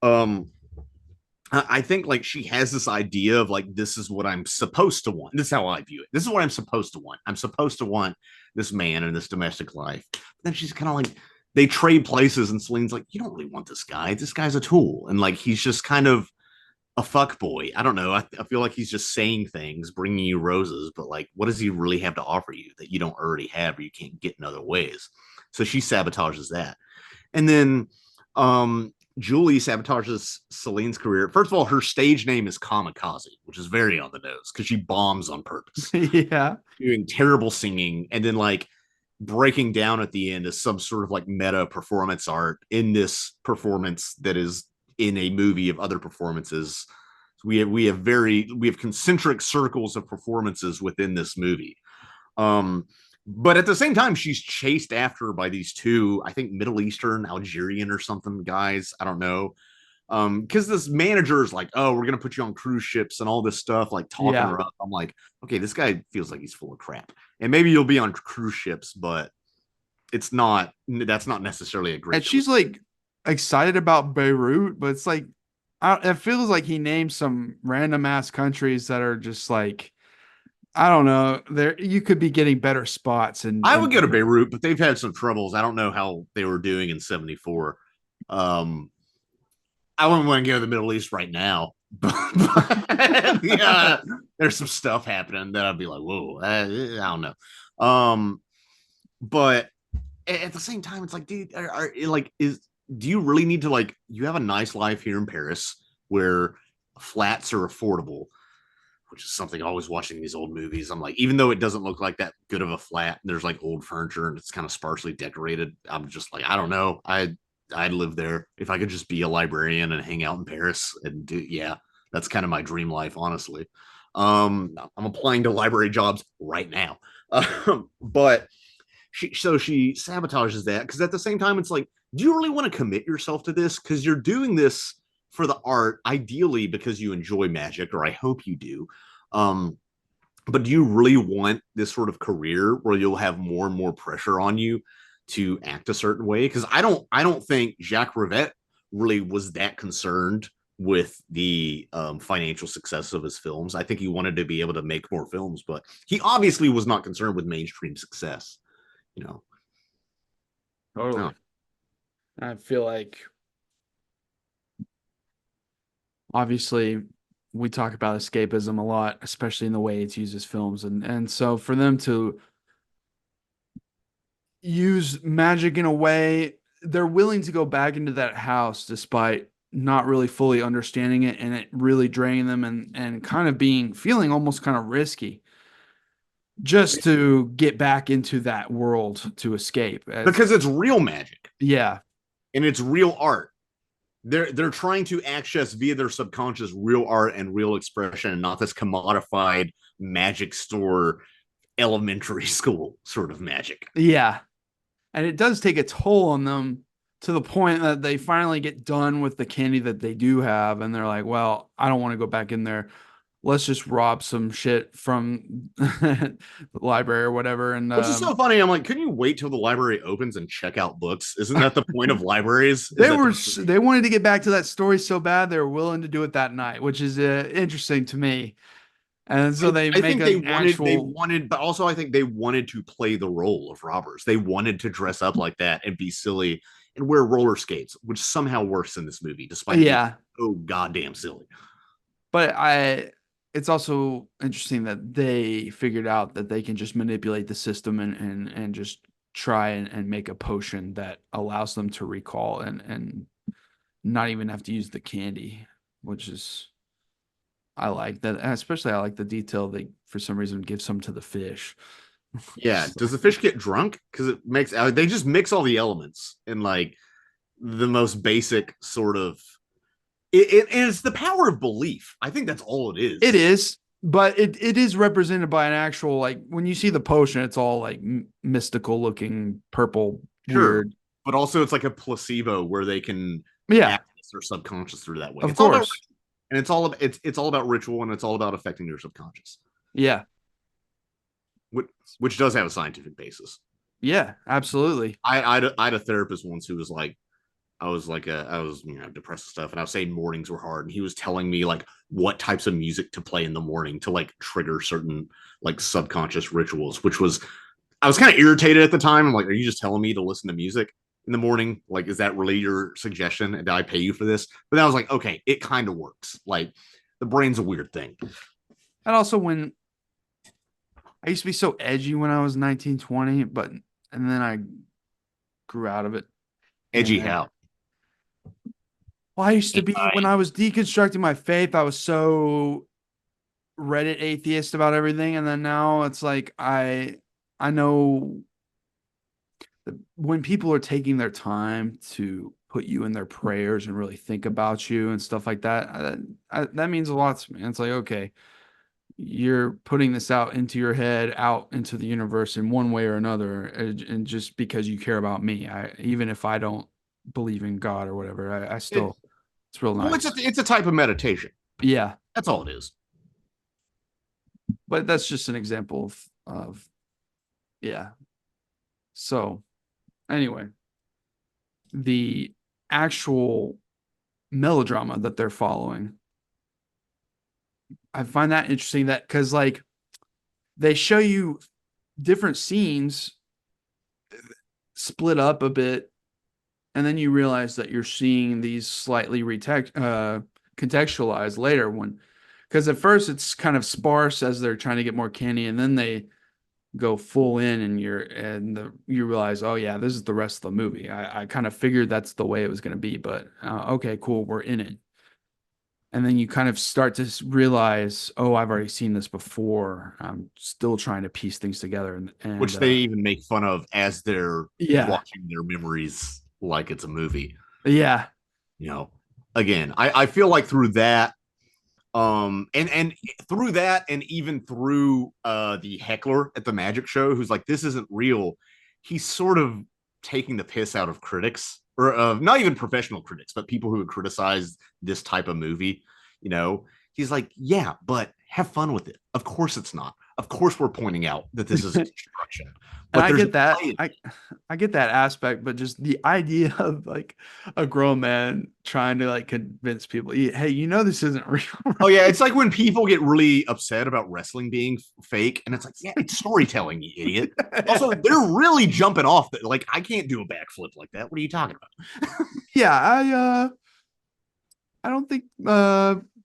um I think like she has this idea of like, this is what I'm supposed to want. This is how I view it. This is what I'm supposed to want. I'm supposed to want this man in this domestic life. But then she's kind of like, they trade places, and Celine's like, you don't really want this guy. This guy's a tool, and like he's just kind of a fuck boy. I don't know. I feel like he's just saying things, bringing you roses, but like, what does he really have to offer you that you don't already have or you can't get in other ways? So she sabotages that, and then Julie sabotages Celine's career. First of all, her stage name is Kamikaze, which is very on the nose because she bombs on purpose, Yeah. doing terrible singing, and then like breaking down at the end as some sort of like meta performance art in this performance that is in a movie of other performances. We have concentric circles of performances within this movie. Um, but at the same time, she's chased after by these two, I think Middle Eastern, Algerian or something guys. I don't know. Because this manager is like, oh, we're gonna put you on cruise ships and all this stuff, like talking Yeah. her up. I'm like, okay, this guy feels like he's full of crap. And maybe you'll be on cruise ships, but it's not. That's not necessarily a And great choice. she's like excited about Beirut, but it's like it feels like he named some random ass countries that are just like I don't know. There you could be getting better spots I would go to and Beirut, but they've had some troubles. I don't know how they were doing in '74. Um, I wouldn't want to go to the Middle East right now. But yeah, there's some stuff happening that I'd be like, whoa, I don't know. But at the same time, it's like, dude, like, do you really need to like? You have a nice life here in Paris where flats are affordable, which is something always watching these old movies. I'm like, even though it doesn't look like that good of a flat, and there's like old furniture and it's kind of sparsely decorated. I'm just like, I don't know. I'd live there if I could just be a librarian and hang out in Paris and do. Yeah, that's kind of my dream life, honestly. I'm applying to library jobs right now, but she sabotages that because at the same time it's like, do you really want to commit yourself to this? Because you're doing this for the art, ideally because you enjoy magic, or I hope you do. Um, but do you really want this sort of career where you'll have more and more pressure on you to act a certain way? Because I don't think Jacques Rivette really was that concerned with the financial success of his films. I think he wanted to be able to make more films, but he obviously was not concerned with mainstream success. You know, no. totally. I feel like obviously we talk about escapism a lot, especially in the way it's used as films, and so for them to use magic in a way they're willing to go back into that house despite not really fully understanding it and it really draining them and kind of being feeling almost kind of risky just to get back into that world to escape as Because it's real magic yeah and it's real art. They're trying to access via their subconscious real art and real expression, and not this commodified magic store elementary school sort of magic. yeah and it does take a toll on them to the point that they finally get done with the candy that they do have and they're like well I don't want to go back in there let's just rob some shit from the library or whatever. And Which is so funny. I'm like, couldn't you wait till the library opens and check out books? Isn't that the point of libraries? Is they that were they're free? they wanted to get back to that story so bad they were willing to do it that night, which is interesting to me. And so they I make think they an wanted, actual but also I think they wanted to play the role of robbers. They wanted to dress up like that and be silly and wear roller skates, which somehow works in this movie, despite it being yeah. so goddamn silly. But it's also interesting that they figured out that they can just manipulate the system and just try and make a potion that allows them to recall and not even have to use the candy, which is I like that. And especially I like the detail they for some reason give some to the fish. Yeah. Does the fish get drunk? Because it makes they just mix all the elements in like the most basic sort of it's the power of belief. I think that's all it It is. is, but it is represented by an actual like when you see the potion, it's all like mystical looking purple Sure. weird. But also it's like a placebo where they can Yeah, access their subconscious through that way. of It's all about course. and it's all about ritual and it's all about affecting your subconscious, Yeah, which, which does have a scientific basis. yeah, absolutely. I had a therapist once who was like, I was depressed and stuff, and I was saying mornings were hard, and he was telling me like what types of music to play in the morning to like trigger certain like subconscious rituals, which was I was kind of irritated at the time. I'm like, are you just telling me to listen to music in the morning? Like, is that really your suggestion? And did I pay you for this? But then I was like, okay, it kind of works. Like, the brain's a weird thing. And also when I used to be so edgy when I was 19, 20, but and then I grew out of it. Edgy And how? Well, I used to And be when I was deconstructing my faith, I was so Reddit atheist about everything, and then now it's like I know when people are taking their time to put you in their prayers and really think about you and stuff like that, that means a lot to me. It's like, okay, you're putting this out into your head, out into the universe in one way or another, and just because you care about me, even if I don't believe in God or whatever, I it, still, it's real well, nice. it's a type of meditation. Yeah, That's all it is. but that's just an example of yeah. So anyway, the actual melodrama that they're following, I find that interesting that because like they show you different scenes split up a bit, and then you realize that you're seeing these slightly contextualized later when because at first it's kind of sparse as they're trying to get more candy, and then they go full in and you realize, oh yeah, this is the rest of the movie. I kind of figured that's the way it was going to be, but okay, cool, we're in it. And then you kind of start to realize, oh, I've already seen this before. I'm still trying to piece things together, and Which they even make fun of as they're yeah, watching their memories like it's a movie. yeah, You know, again, I feel like through that, and through that, and even through the heckler at the magic show, who's like, this isn't real. He's sort of taking the piss out of critics, or not even professional critics, but people who would criticize this type of movie. You know, he's like, yeah, but have fun with it. Of course it's not. Of course we're pointing out that this is a construction, and but I there's get that. no I get that aspect, but just the idea of like a grown man trying to like convince people, hey, this isn't real, Oh yeah, right? it's like when people get really upset about wrestling being fake, and it's like, yeah, it's storytelling, you idiot. Also, they're really jumping off. Like, I can't do a backflip like that. What are you talking about? Yeah, I don't think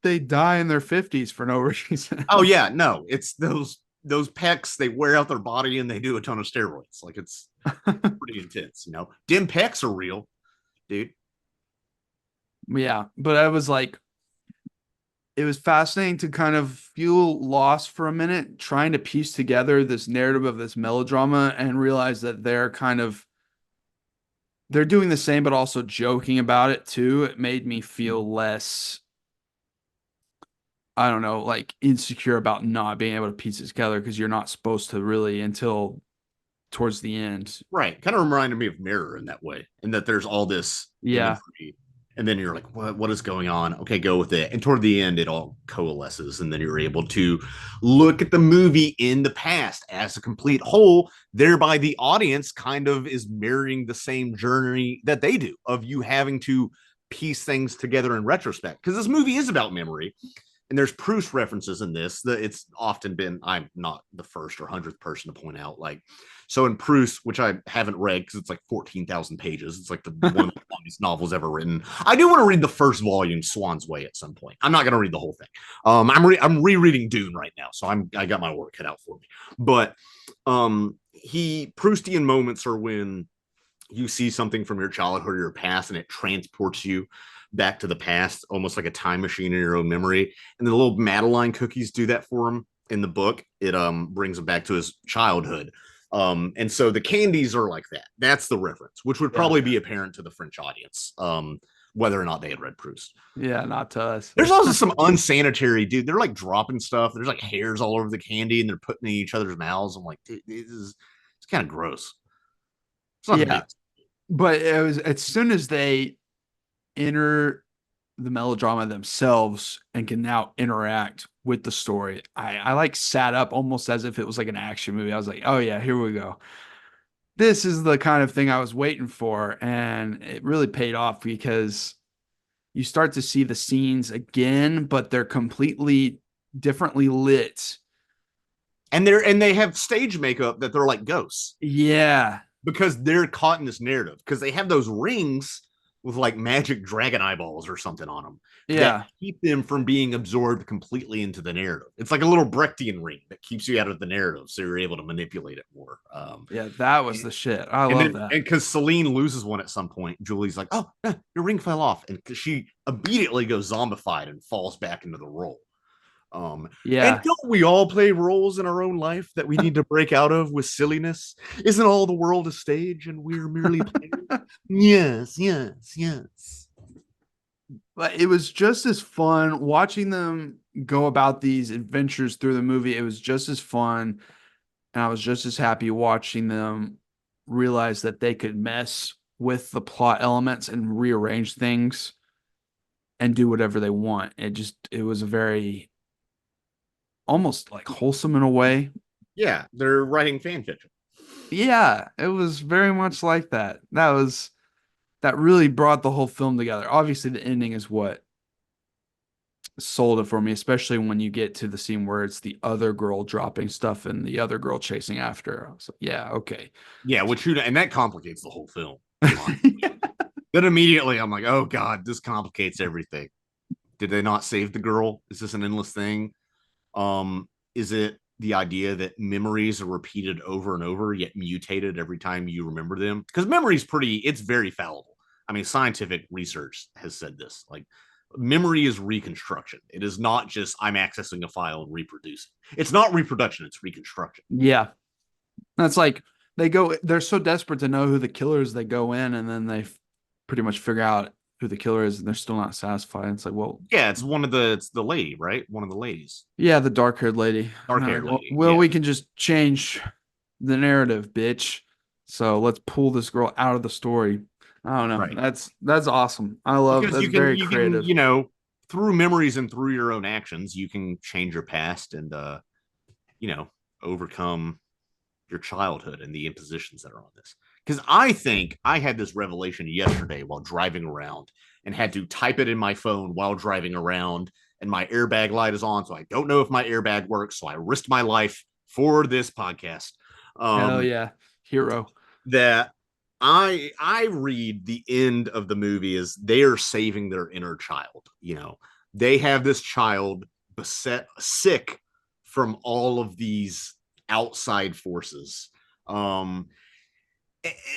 they die in their 50s for no reason. Oh yeah, no, it's those pecs. They wear out their body and they do a ton of steroids. Like it's pretty intense. Dim pecs are real, dude. Yeah, but I was like, it was fascinating to kind of feel lost for a minute, trying to piece together this narrative of this melodrama and realize that they're doing the same, but also joking about it too. It made me feel less, I don't know, like insecure about not being able to piece it together because you're not supposed to really until towards the end. Right. Kind of reminded me of Mirror in that way, in that there's all this Yeah. imagery, and then you're like, what is going on? Okay, go with it. And toward the end, it all coalesces, and then you're able to look at the movie in the past as a complete whole. Thereby, the audience kind of is mirroring the same journey that they do of you having to piece things together in retrospect. Because this movie is about memory, and there's Proust references in this that it's often been, I'm not the first or 100th person to point out, like, so in Proust, which I haven't read because it's like 14,000 pages, it's like one of the longest novels ever written. I do want to read the first volume, Swan's Way, at some point. I'm not going to read the whole thing. I'm rereading Dune right now, so I got my work cut out for me. But Proustian moments are when you see something from your childhood or your past and it transports you back to the past, almost like a time machine in your own memory. And the little Madeline cookies do that for him in the book. It brings him back to his childhood. And so the candies are like that. That's the reference, which would Yeah. probably be apparent to the French audience, whether or not they had read Proust. Yeah, not to us. There's also some unsanitary, dude. They're like dropping stuff. There's like hairs all over the candy, and they're putting in each other's mouths. I'm like, dude, it's kind of gross. It's not the Yeah. big. But it was as soon as they enter the melodrama themselves and can now interact with the story, I like sat up almost as if it was like an action movie. I was like, oh yeah, here we go. This is the kind of thing I was waiting for. And it really paid off because you start to see the scenes again, but they're completely differently lit. And they have stage makeup that they're like ghosts Yeah. because they're caught in this narrative because they have those rings with like magic dragon eyeballs or something on them that Yeah. keep them from being absorbed completely into the narrative. It's like a little Brechtian ring that keeps you out of the narrative, so you're able to manipulate it more. Yeah, that was the shit. I And love then, that. and because Celine loses one at some point, Julie's like, "Oh, your ring fell off," and she immediately goes zombified and falls back into the role. And Yeah. don't we all play roles in our own life that we need to break out of with silliness? Isn't all the world a stage and we're merely players? Yes, yes, yes. But it was just as fun watching them go about these adventures through the movie. It was just as fun. And I was just as happy watching them realize that they could mess with the plot elements and rearrange things and do whatever they want. It was a very almost like wholesome in a way. Yeah, they're writing fan fiction. Yeah, it was very much like that. That really brought the whole film together. Obviously, the ending is what sold it for me, especially when you get to the scene where it's the other girl dropping stuff and the other girl chasing after her. I was like, yeah, okay. Yeah, which and that complicates the whole film. Then immediately I'm like, oh god, this complicates everything. Did they not save the girl? Is this an endless thing? Is it the idea that memories are repeated over and over yet mutated every time you remember them? Because memory is it's very fallible. I mean, scientific research has said this. Like, memory is reconstruction. It is not just I'm accessing a file and reproducing. It's not reproduction, it's reconstruction. Yeah. That's like they're so desperate to know who the killer is, they go in and then pretty much figure out who the killer is and they're still not satisfied. It's like, well, Yeah, it's the lady, right? One of the ladies. yeah, the dark haired lady. Dark Like, haired lady. well, Yeah. we can just change the narrative, bitch. So let's pull this girl out of the story. I don't know. Right. That's awesome. I love Because that's very you can, creative. through memories and through your own actions, you can change your past and you know, overcome your childhood and the impositions that are on this. Because I think I had this revelation yesterday while driving around and had to type it in my phone while driving around, and my airbag light is on, so I don't know if my airbag works. So I risked my life for this podcast. Hell Um, yeah. Hero. that I read the end of the movie as they are saving their inner child. They have this child beset, sick from all of these outside forces. Um,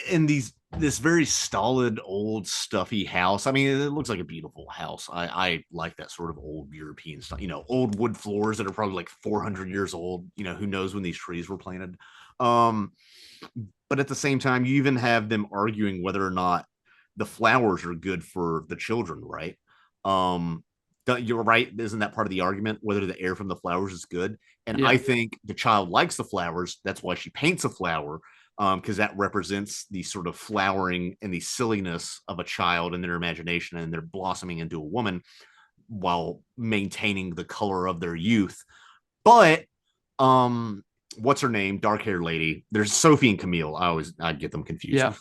and this very stolid, old, stuffy house. I mean, it looks like a beautiful house. I like that sort of old European stuff. Old wood floors that are probably like 400 years old. Who knows when these trees were planted. Um, but at the same time, you even have them arguing whether or not the flowers are good for the children, right? Um, you're right. Isn't that part of the argument? Whether the air from the flowers is good. And I Yeah. think the child likes the flowers. That's why she paints a flower, because that represents the sort of flowering and the silliness of a child and their imagination, and they're blossoming into a woman while maintaining the color of their youth. But what's her name? Dark haired lady. There's Sophie and Camille. I get them confused. Yeah.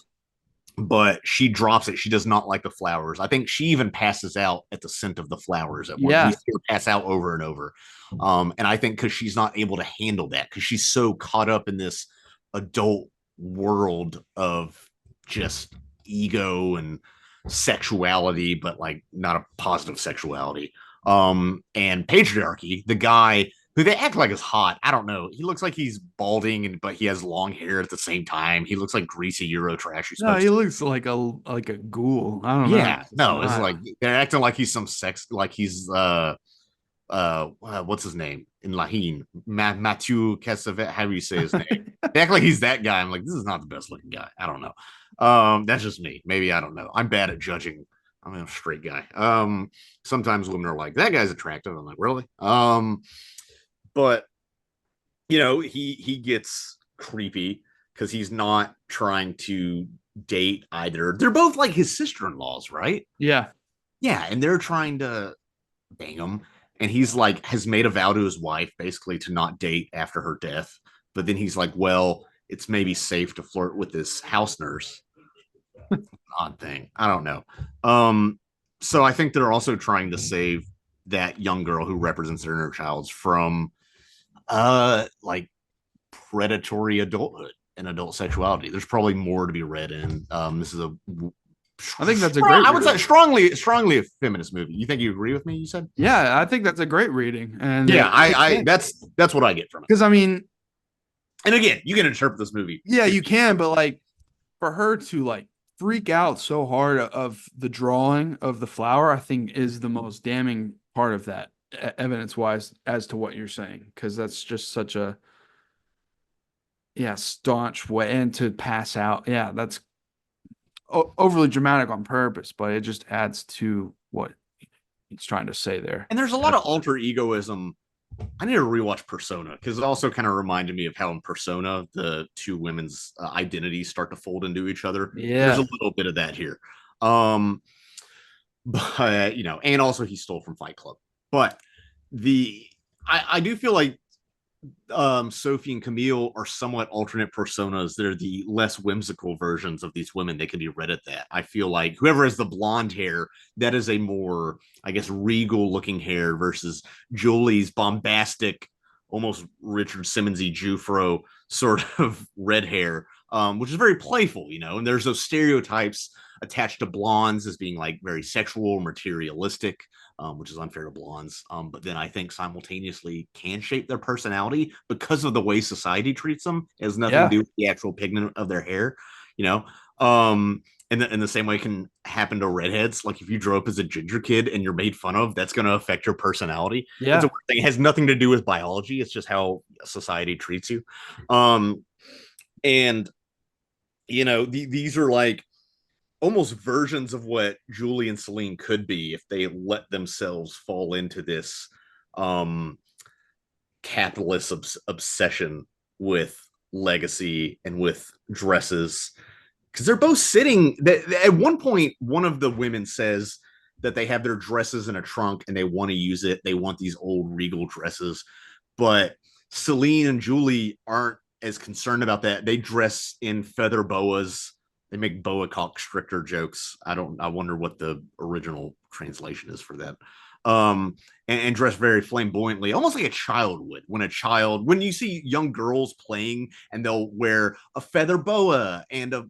But she drops it. She does not like the flowers. I think she even passes out at the scent of the flowers at one. We Yeah. see her pass out over and over. And I think because she's not able to handle that, because she's so caught up in this adult world of just ego and sexuality, but like not a positive sexuality. And patriarchy, the guy who they act like is hot. I don't know. He looks like he's balding, but he has long hair at the same time. He looks like greasy Euro trash. He's No, supposed he to. looks like a ghoul. I don't know. Yeah, no, it's I, like they're acting like he's some sex, like he's what's his name in Lahine, Mathieu Cassavet. How do you say his name? They act like he's that guy. I'm like, this is not the best looking guy. I don't know. That's just me. Maybe I don't know. I'm bad at judging. I'm a straight guy. Sometimes women are like, that guy's attractive. I'm like, really? But he gets creepy because he's not trying to date either. They're both like his sister-in-laws, right? yeah. Yeah, and they're trying to bang him, and he's like has made a vow to his wife basically to not date after her death. But then he's like, well, it's maybe safe to flirt with this house nurse. Odd thing. I don't know. So I think they're also trying to save that young girl who represents their inner child from like predatory adulthood and adult sexuality. There's probably more to be read in. This is a I think that's a great I would say reading. strongly a feminist movie. You think you agree with me? You said, Yeah, I think that's a great reading, and yeah, it makes I sense. that's what I get from it. Because I mean, And again, you can interpret this movie yeah, you 50. can, but like for her to like freak out so hard of the drawing of the flower, I think is the most damning part of that, evidence wise, as to what you're saying, because that's just such a yeah staunch way, and to pass out, yeah, that's overly dramatic on purpose, but it just adds to what he's trying to say there. And there's a lot of Definitely. alter egoism. I need to rewatch Persona because it also kind of reminded me of how in Persona the two women's identities start to fold into each other. And there's a Yeah, little bit of that here. Um, but and also he stole from Fight Club. But the I do feel like Sophie and Camille are somewhat alternate personas. They're the less whimsical versions of these women. They can be read at that. I feel like whoever has the blonde hair, that is a more, I guess, regal looking hair versus Julie's bombastic, almost Richard Simmonsy Jufro sort of red hair, which is very playful, And there's those stereotypes attached to blondes as being like very sexual, materialistic, which is unfair to blondes. But then I think simultaneously can shape their personality because of the way society treats them. It has nothing to yeah, do with the actual pigment of their hair, you know. Um, in the same way can happen to redheads. Like if you grow up as a ginger kid and you're made fun of, that's going to affect your personality. It's a yeah, weird thing. It has nothing to do with biology. It's just how society treats you. Um, and these are like almost versions of what Julie and Celine could be if they let themselves fall into this um, capitalist obsession with legacy and with dresses. Because they're both sitting. At one point, one of the women says that they have their dresses in a trunk and they want to use it. They want these old regal dresses, but Celine and Julie aren't as concerned about that. They dress in feather boas. They make boa constrictor jokes. I wonder what the original translation is for that. And dress very flamboyantly, almost like a child would. When you see young girls playing and they'll wear a feather boa and a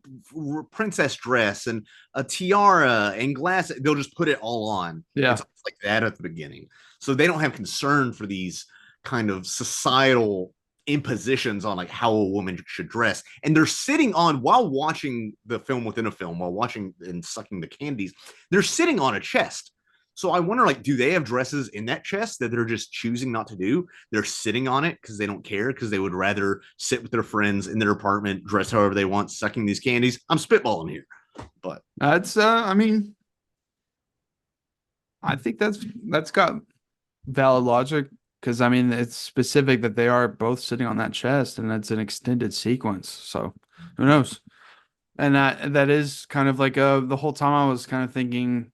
princess dress and a tiara and glasses, they'll just put it all on. yeah, It's like that at the beginning. So they don't have concern for these kind of societal impositions on like how a woman should dress, and they're sitting on, while watching the film within a film, while watching and sucking the candies, they're sitting on a chest. So I wonder, like, do they have dresses in that chest that they're just choosing not to do? They're sitting on it because they don't care, because they would rather sit with their friends in their apartment, dress however they want, sucking these candies. I'm spitballing here, but that's I mean, I think that's got valid logic, because I mean it's specific that they are both sitting on that chest and it's an extended sequence. So who knows? And that is kind of like the whole time I was kind of thinking,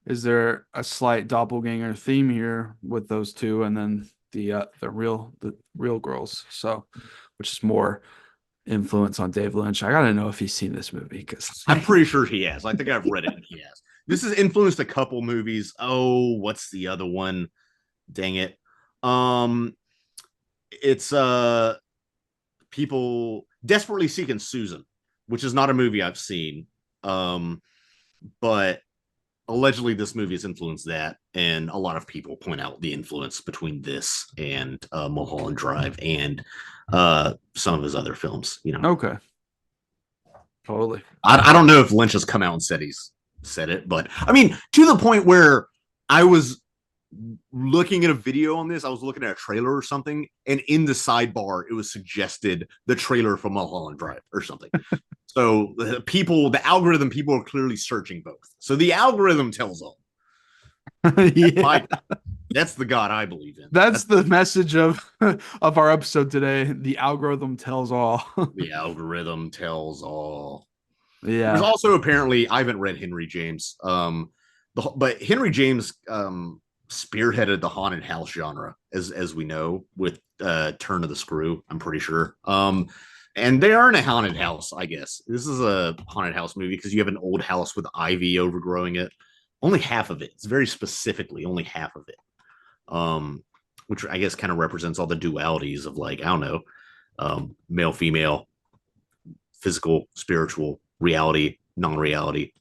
is there a slight doppelganger theme here with those two, and then the real girls? So, which is more influence on Dave Lynch. I gotta know if he's seen this movie, because I'm pretty sure he has. I think I've read it and he has. This has influenced a couple movies. Oh, what's the other one? Dang it. Um, it's people desperately seeking Susan, which is not a movie I've seen. Um, but allegedly this movie has influenced that, and a lot of people point out the influence between this and Mulholland Drive and some of his other films. okay, totally. I don't know if Lynch has come out and he's said it, but I mean, to the point where I was looking at a video on this, I was looking at a trailer or something, and in the sidebar, it was suggested the trailer for Mulholland Drive or something. So the algorithm, people are clearly searching both. So the algorithm tells all. Yeah, That's the God I believe in. that's the message of of our episode today. The algorithm tells all. The algorithm tells all. There's Yeah. also apparently, I haven't read Henry James, but Henry James spearheaded the haunted house genre, as we know, with Turn of the Screw. I'm pretty sure. And they are in a haunted house, I guess. This is a haunted house movie because you have an old house with ivy overgrowing it. Only half of it. It's very specifically only half of it. Which I guess kind of represents all the dualities of, like, I don't know, male, female, physical, spiritual, reality, non-reality,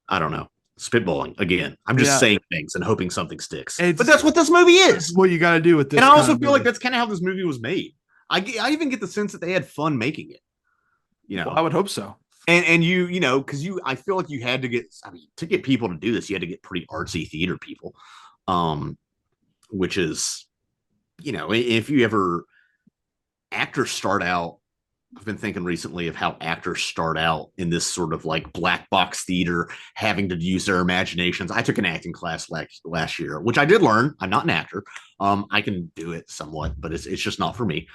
I don't know. Spitballing again. I'm just Yeah, saying things and hoping something sticks. But it's that's what this movie is. what you got to do with And this I kind also of feel like movie. that's kind of how this movie was made. I even get the sense that they had fun making it, you Well, I know. would hope so. And you know, because I feel like you had to get, I mean, to get people to do this, you had to get pretty artsy theater people, um, which is, if you ever actors start out, I've been thinking recently of how actors start out in this sort of like black box theater, having to use their imaginations. I took an acting class last year, which I did learn. I'm not an actor. I can do it somewhat, but it's just not for me.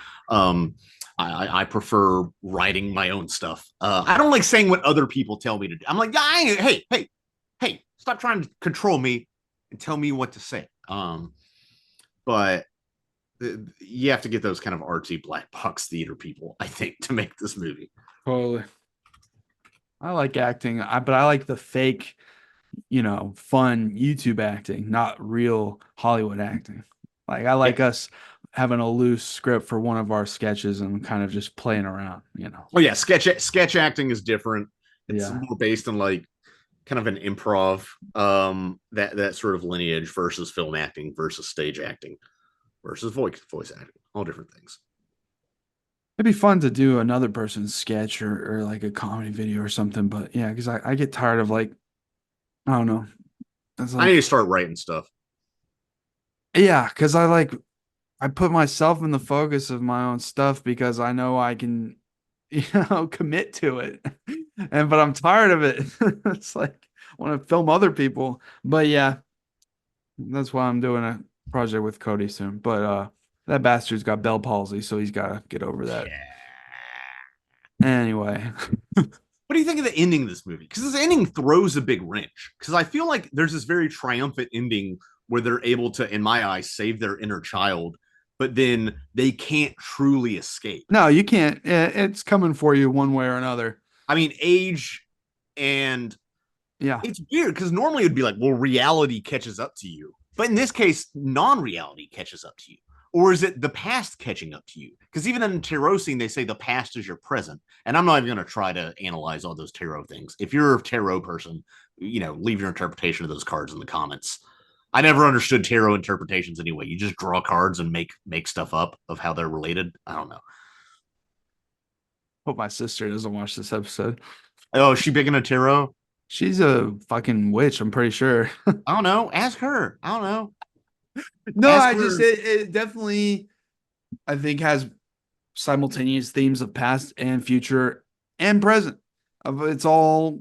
I prefer writing my own stuff. I don't like saying what other people tell me to do. I'm like, hey, stop trying to control me and tell me what to say. But you have to get those kind of artsy black box theater people, I think, to make this movie. Totally. I like acting, but I like the fake, fun YouTube acting, not real Hollywood acting. Like I Yeah. like us having a loose script for one of our sketches and kind of just playing around. Oh yeah, sketch acting is different. It's Yeah. more based on like kind of an improv, that sort of lineage versus film acting versus stage acting versus voice acting, all different things. It'd be fun to do another person's sketch or like a comedy video or something, but yeah, because I get tired of like, I don't know. It's I need to like, start writing stuff. yeah, because I put myself in the focus of my own stuff because I know I can, commit to it. But I'm tired of it. It's like I want to film other people. But yeah, that's why I'm doing a project with Cody soon. But that bastard's got Bell palsy, so he's gotta get over that. Yeah. Anyway. What do you think of the ending of this movie? Because this ending throws a big wrench. Because I feel like there's this very triumphant ending where they're able to, in my eyes, save their inner child, but then they can't truly escape. No, you can't. It's coming for you one way or another. I mean, age and Yeah. it's weird because normally it'd be like, well, reality catches up to you. But in this case, non reality catches up to you. Or is it the past catching up to you? Because even in the tarot scene, they say the past is your present. And I'm not even going to try to analyze all those tarot things. If you're a tarot person, leave your interpretation of those cards in the comments. I never understood tarot interpretations anyway. You just draw cards and make stuff up of how they're related. I don't know. Hope my sister doesn't watch this episode. Oh, is she big into tarot? She's a fucking witch, I'm pretty sure. I don't know. Ask her. I don't know. No, Ask I just her. it definitely I think has simultaneous themes of past and future and present. It's all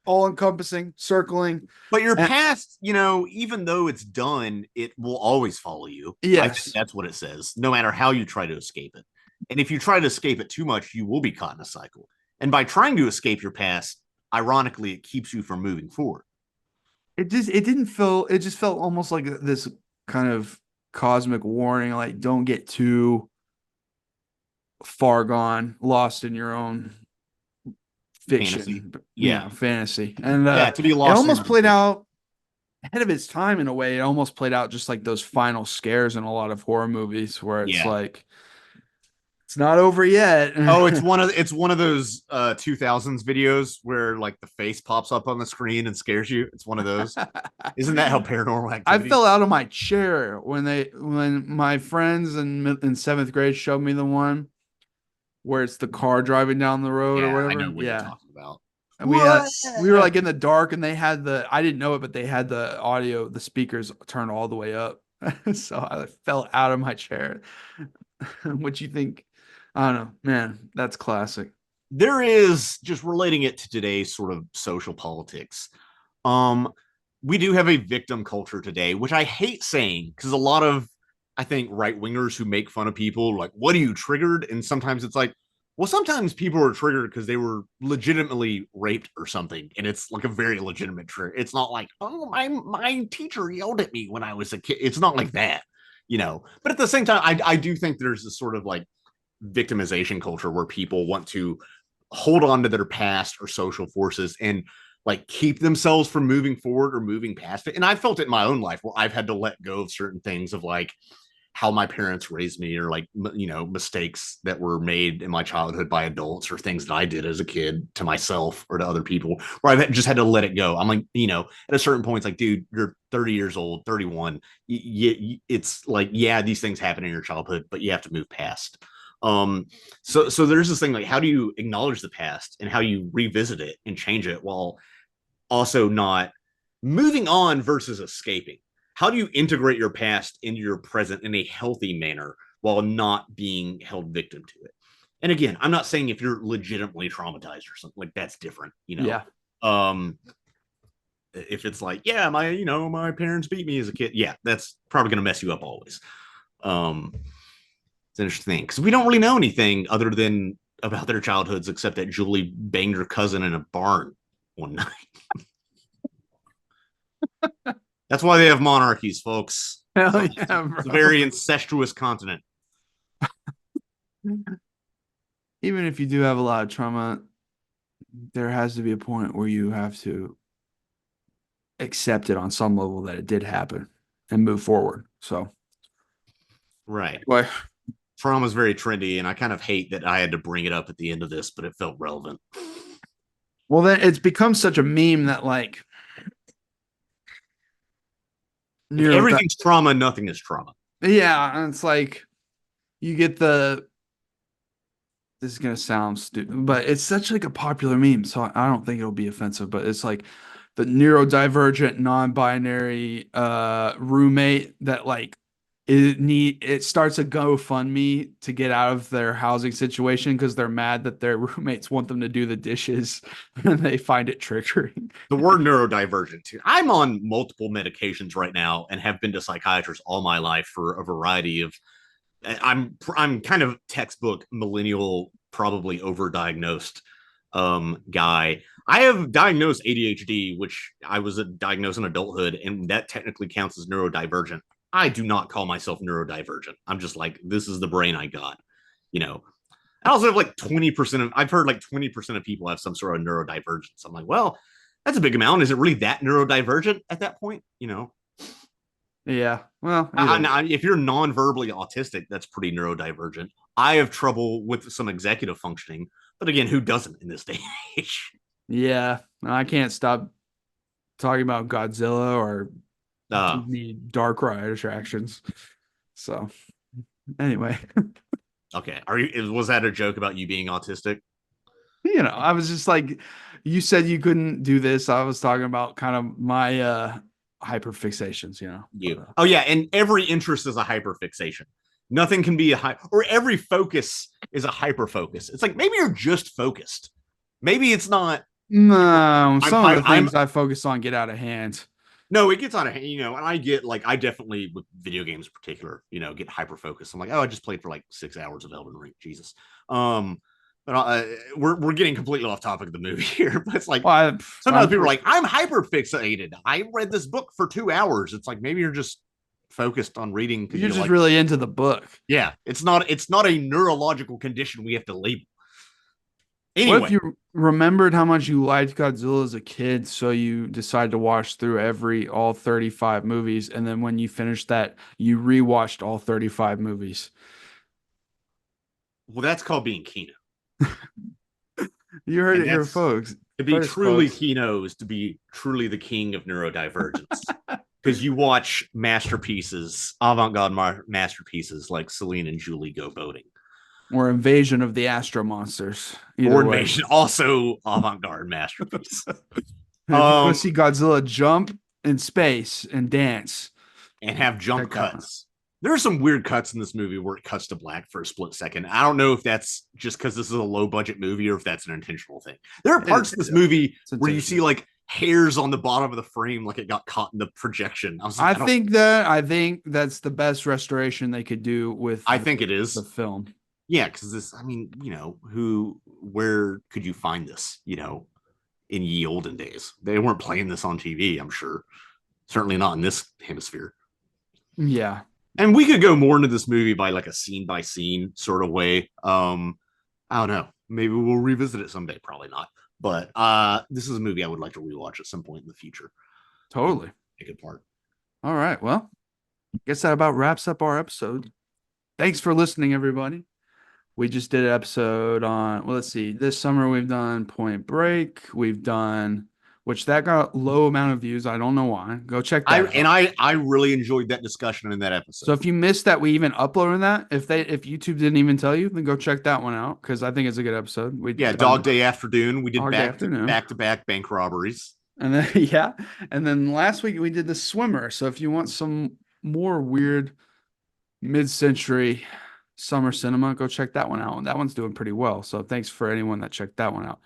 encompassing, circling. But your And, past, even though it's done, it will always follow you. I think yes. that's what it says, no matter how you try to escape it. And if you try to escape it too much, you will be caught in a cycle. And by trying to escape your past, ironically, it keeps you from moving forward. It just felt almost like this kind of cosmic warning, like don't get too far gone, lost in your own Fantasy. fiction, Yeah. fantasy. And Yeah. To be it lost in almost your own played fiction. out ahead of its time in a way. It almost played out just like those final scares in a lot of horror movies where it's Yeah. like it's not over yet. Oh, it's one of those 2000s videos where like the face pops up on the screen and scares you. It's one of those. Isn't that how Paranormal I Activity? fell out of my chair when my friends in seventh grade showed me the one where it's the car driving down the road or Yeah, I know whatever. what you're Yeah. talking about. And we were like in the dark and they had I didn't know it, but they had the audio, the speakers turned all the way up. So I fell out of my chair. What you think? I don't know, man. That's classic. There is, just relating it to today's sort of social politics. Um, we do have a victim culture today, which I hate saying because a lot of, I think, right wingers who make fun of people like, "What are you triggered?" And sometimes it's like, well, sometimes people are triggered because they were legitimately raped or something, and it's like a very legitimate trigger. It's not like, oh, my teacher yelled at me when I was a kid. It's not like that. But at the same time, I do think there's this sort of like victimization culture where people want to hold on to their past or social forces and like keep themselves from moving forward or moving past it. And I felt it in my own life where I've had to let go of certain things of like how my parents raised me, or like, mistakes that were made in my childhood by adults, or things that I did as a kid to myself or to other people, where I've just had to let it go. I'm like, at a certain point, it's like, dude, you're 30 years old, 31. It's like, yeah, these things happen in your childhood, but you have to move past. So there's this thing, like, how do you acknowledge the past and how you revisit it and change it while also not moving on versus escaping? How do you integrate your past into your present in a healthy manner while not being held victim to it? And again, I'm not saying if you're legitimately traumatized or something, like, that's different, Yeah. um if it's like, yeah, my parents beat me as a kid, yeah, that's probably going to mess you up always. It's interesting because we don't really know anything other than about their childhoods, except that Julie banged her cousin in a barn one night. That's why they have monarchies, folks. Hell So yeah, it's a bro. very incestuous continent. Even if you do have a lot of trauma, there has to be a point where you have to accept it on some level that it did happen and move forward. So, Right. anyway, Trauma is very trendy, and I kind of hate that I had to bring it up at the end of this, but it felt relevant. well, then it's become such a meme that like If neuro, everything's trauma, nothing is trauma. yeah, and it's like you get the. This is gonna sound stupid, but it's such like a popular meme, so I don't think it'll be offensive. But it's like the neurodivergent, non-binary roommate that like it starts a GoFundMe to get out of their housing situation because they're mad that their roommates want them to do the dishes and they find it triggering. The word neurodivergent too. I'm on multiple medications right now and have been to psychiatrists all my life for a variety of. I'm kind of textbook millennial, probably overdiagnosed guy. I have diagnosed ADHD, which I was diagnosed in adulthood, and that technically counts as neurodivergent. I do not call myself neurodivergent. I'm just like, this is the brain I got. You know, I also have like 20% of, I've heard like 20% of people have some sort of neurodivergence. I'm like, well, that's a big amount. Is it really that neurodivergent at that point? Yeah, well, either way. If you're non-verbally autistic, that's pretty neurodivergent. I have trouble with some executive functioning, but again, who doesn't in this day and age? Yeah, I can't stop talking about Godzilla or Uh, Disney dark ride attractions. So anyway. okay. Was that a joke about you being autistic? I was just like, you said you couldn't do this. I was talking about kind of my hyperfixations. But Oh yeah, and every interest is a hyperfixation. Nothing can be or every focus is a hyper focus. It's like, maybe you're just focused. Maybe it's not. no, I'm some of the I'm things I focus on get out of hand. No, it gets on a, and I get, like, I definitely, with video games in particular, get hyper focused. I'm like, oh, I just played for like 6 hours of Elden Ring, Jesus. Um, but we're getting completely off topic of the movie here. But it's like, Well, sometimes people are like, I'm hyper fixated. I read this book for 2 hours. It's like, maybe you're just focused on reading because you're you just like. really into the book. Yeah, it's not a neurological condition we have to label. What if Anyway, you remembered how much you liked Godzilla as a kid, so you decided to watch through all 35 movies, and then when you finished that, you rewatched all 35 movies? well, that's called being Kino, You heard and it here, that's folks. to be First, truly folks. Kino is to be truly the king of neurodivergence. Because you watch masterpieces, avant-garde masterpieces like Celine and Julie Go Boating, Or Invasion of the Astro Monsters. or Either way. Invasion, also avant-garde masterpiece. If you want to Um, see Godzilla jump in space and dance, and have jump check that one. cuts. There are some weird cuts in this movie where it cuts to black for a split second. I don't know if that's just because this is a low budget movie or if that's an intentional thing. There are parts of this movie It's where you see intentional. like hairs on the bottom of the frame, like it got caught in the projection. I was like, I think that's the best restoration they could do with I think it the is. film. Yeah, because this, I mean, where could you find this, in ye olden days? They weren't playing this on TV, I'm sure. Certainly not in this hemisphere. Yeah, And we could go more into this movie by like a scene by scene sort of way. I don't know. Maybe we'll revisit it someday. Probably not. But this is a movie I would like to rewatch at some point in the future. totally. Take it apart. All right. Well, guess that about wraps up our episode. Thanks for listening, everybody. We just did an episode on, well, let's see. This summer we've done Point Break. We've done, which that got low amount of views. I don't know why. Go check that out. I really enjoyed that discussion in that episode. So if you missed that we even uploaded that, if YouTube didn't even tell you, then go check that one out because I think it's a good episode. Dog Day Afternoon. We did Dog Day Afternoon. back to back bank robberies. And then yeah, and then last week we did the swimmer. So if you want some more weird mid-century summer cinema, go check that one out. And that one's doing pretty well. So thanks for anyone that checked that one out.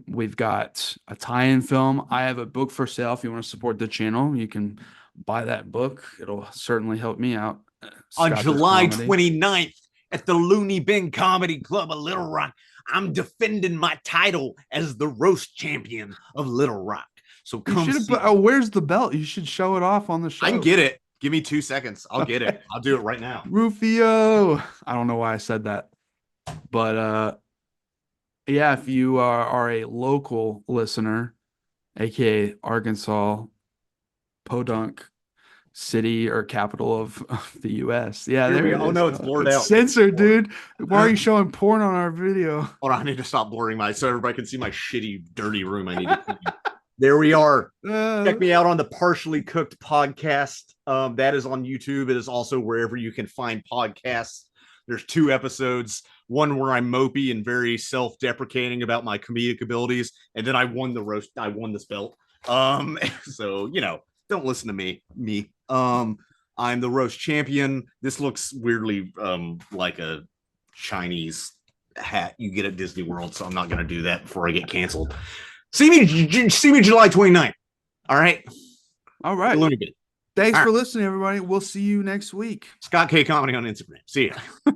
We've got a tie-in film. I have a book for sale. If you want to support the channel, you can buy that book. It'll certainly help me out. On July 29th at the Looney Bin Comedy Club of Little Rock, I'm defending my title as the roast champion of Little Rock. So come see. Where's the belt? You should show it off on the show. I can get it. Give me 2 seconds. I'll get it. I'll do it right now. Rufio. I don't know why I said that. But yeah, if you are a local listener, aka Arkansas, Podunk city or capital of the US. Yeah, there we go. Oh no, it's blurred out. Censored, dude. Why are you showing porn on our video? Hold on, I need to stop blurring so everybody can see my shitty, dirty room. I need to clean. There we are. Check me out on the Partially Cooked podcast. That is on YouTube. It is also wherever you can find podcasts. There's 2 episodes. One where I'm mopey and very self-deprecating about my comedic abilities, and then I won the roast. I won this belt. So don't listen to me. I'm the roast champion. This looks weirdly like a Chinese hat you get at Disney World, so I'm not gonna do that before I get canceled. See me July 29th. All right. Thanks for listening, everybody. We'll see you next week. Scott K Comedy on Instagram. See ya.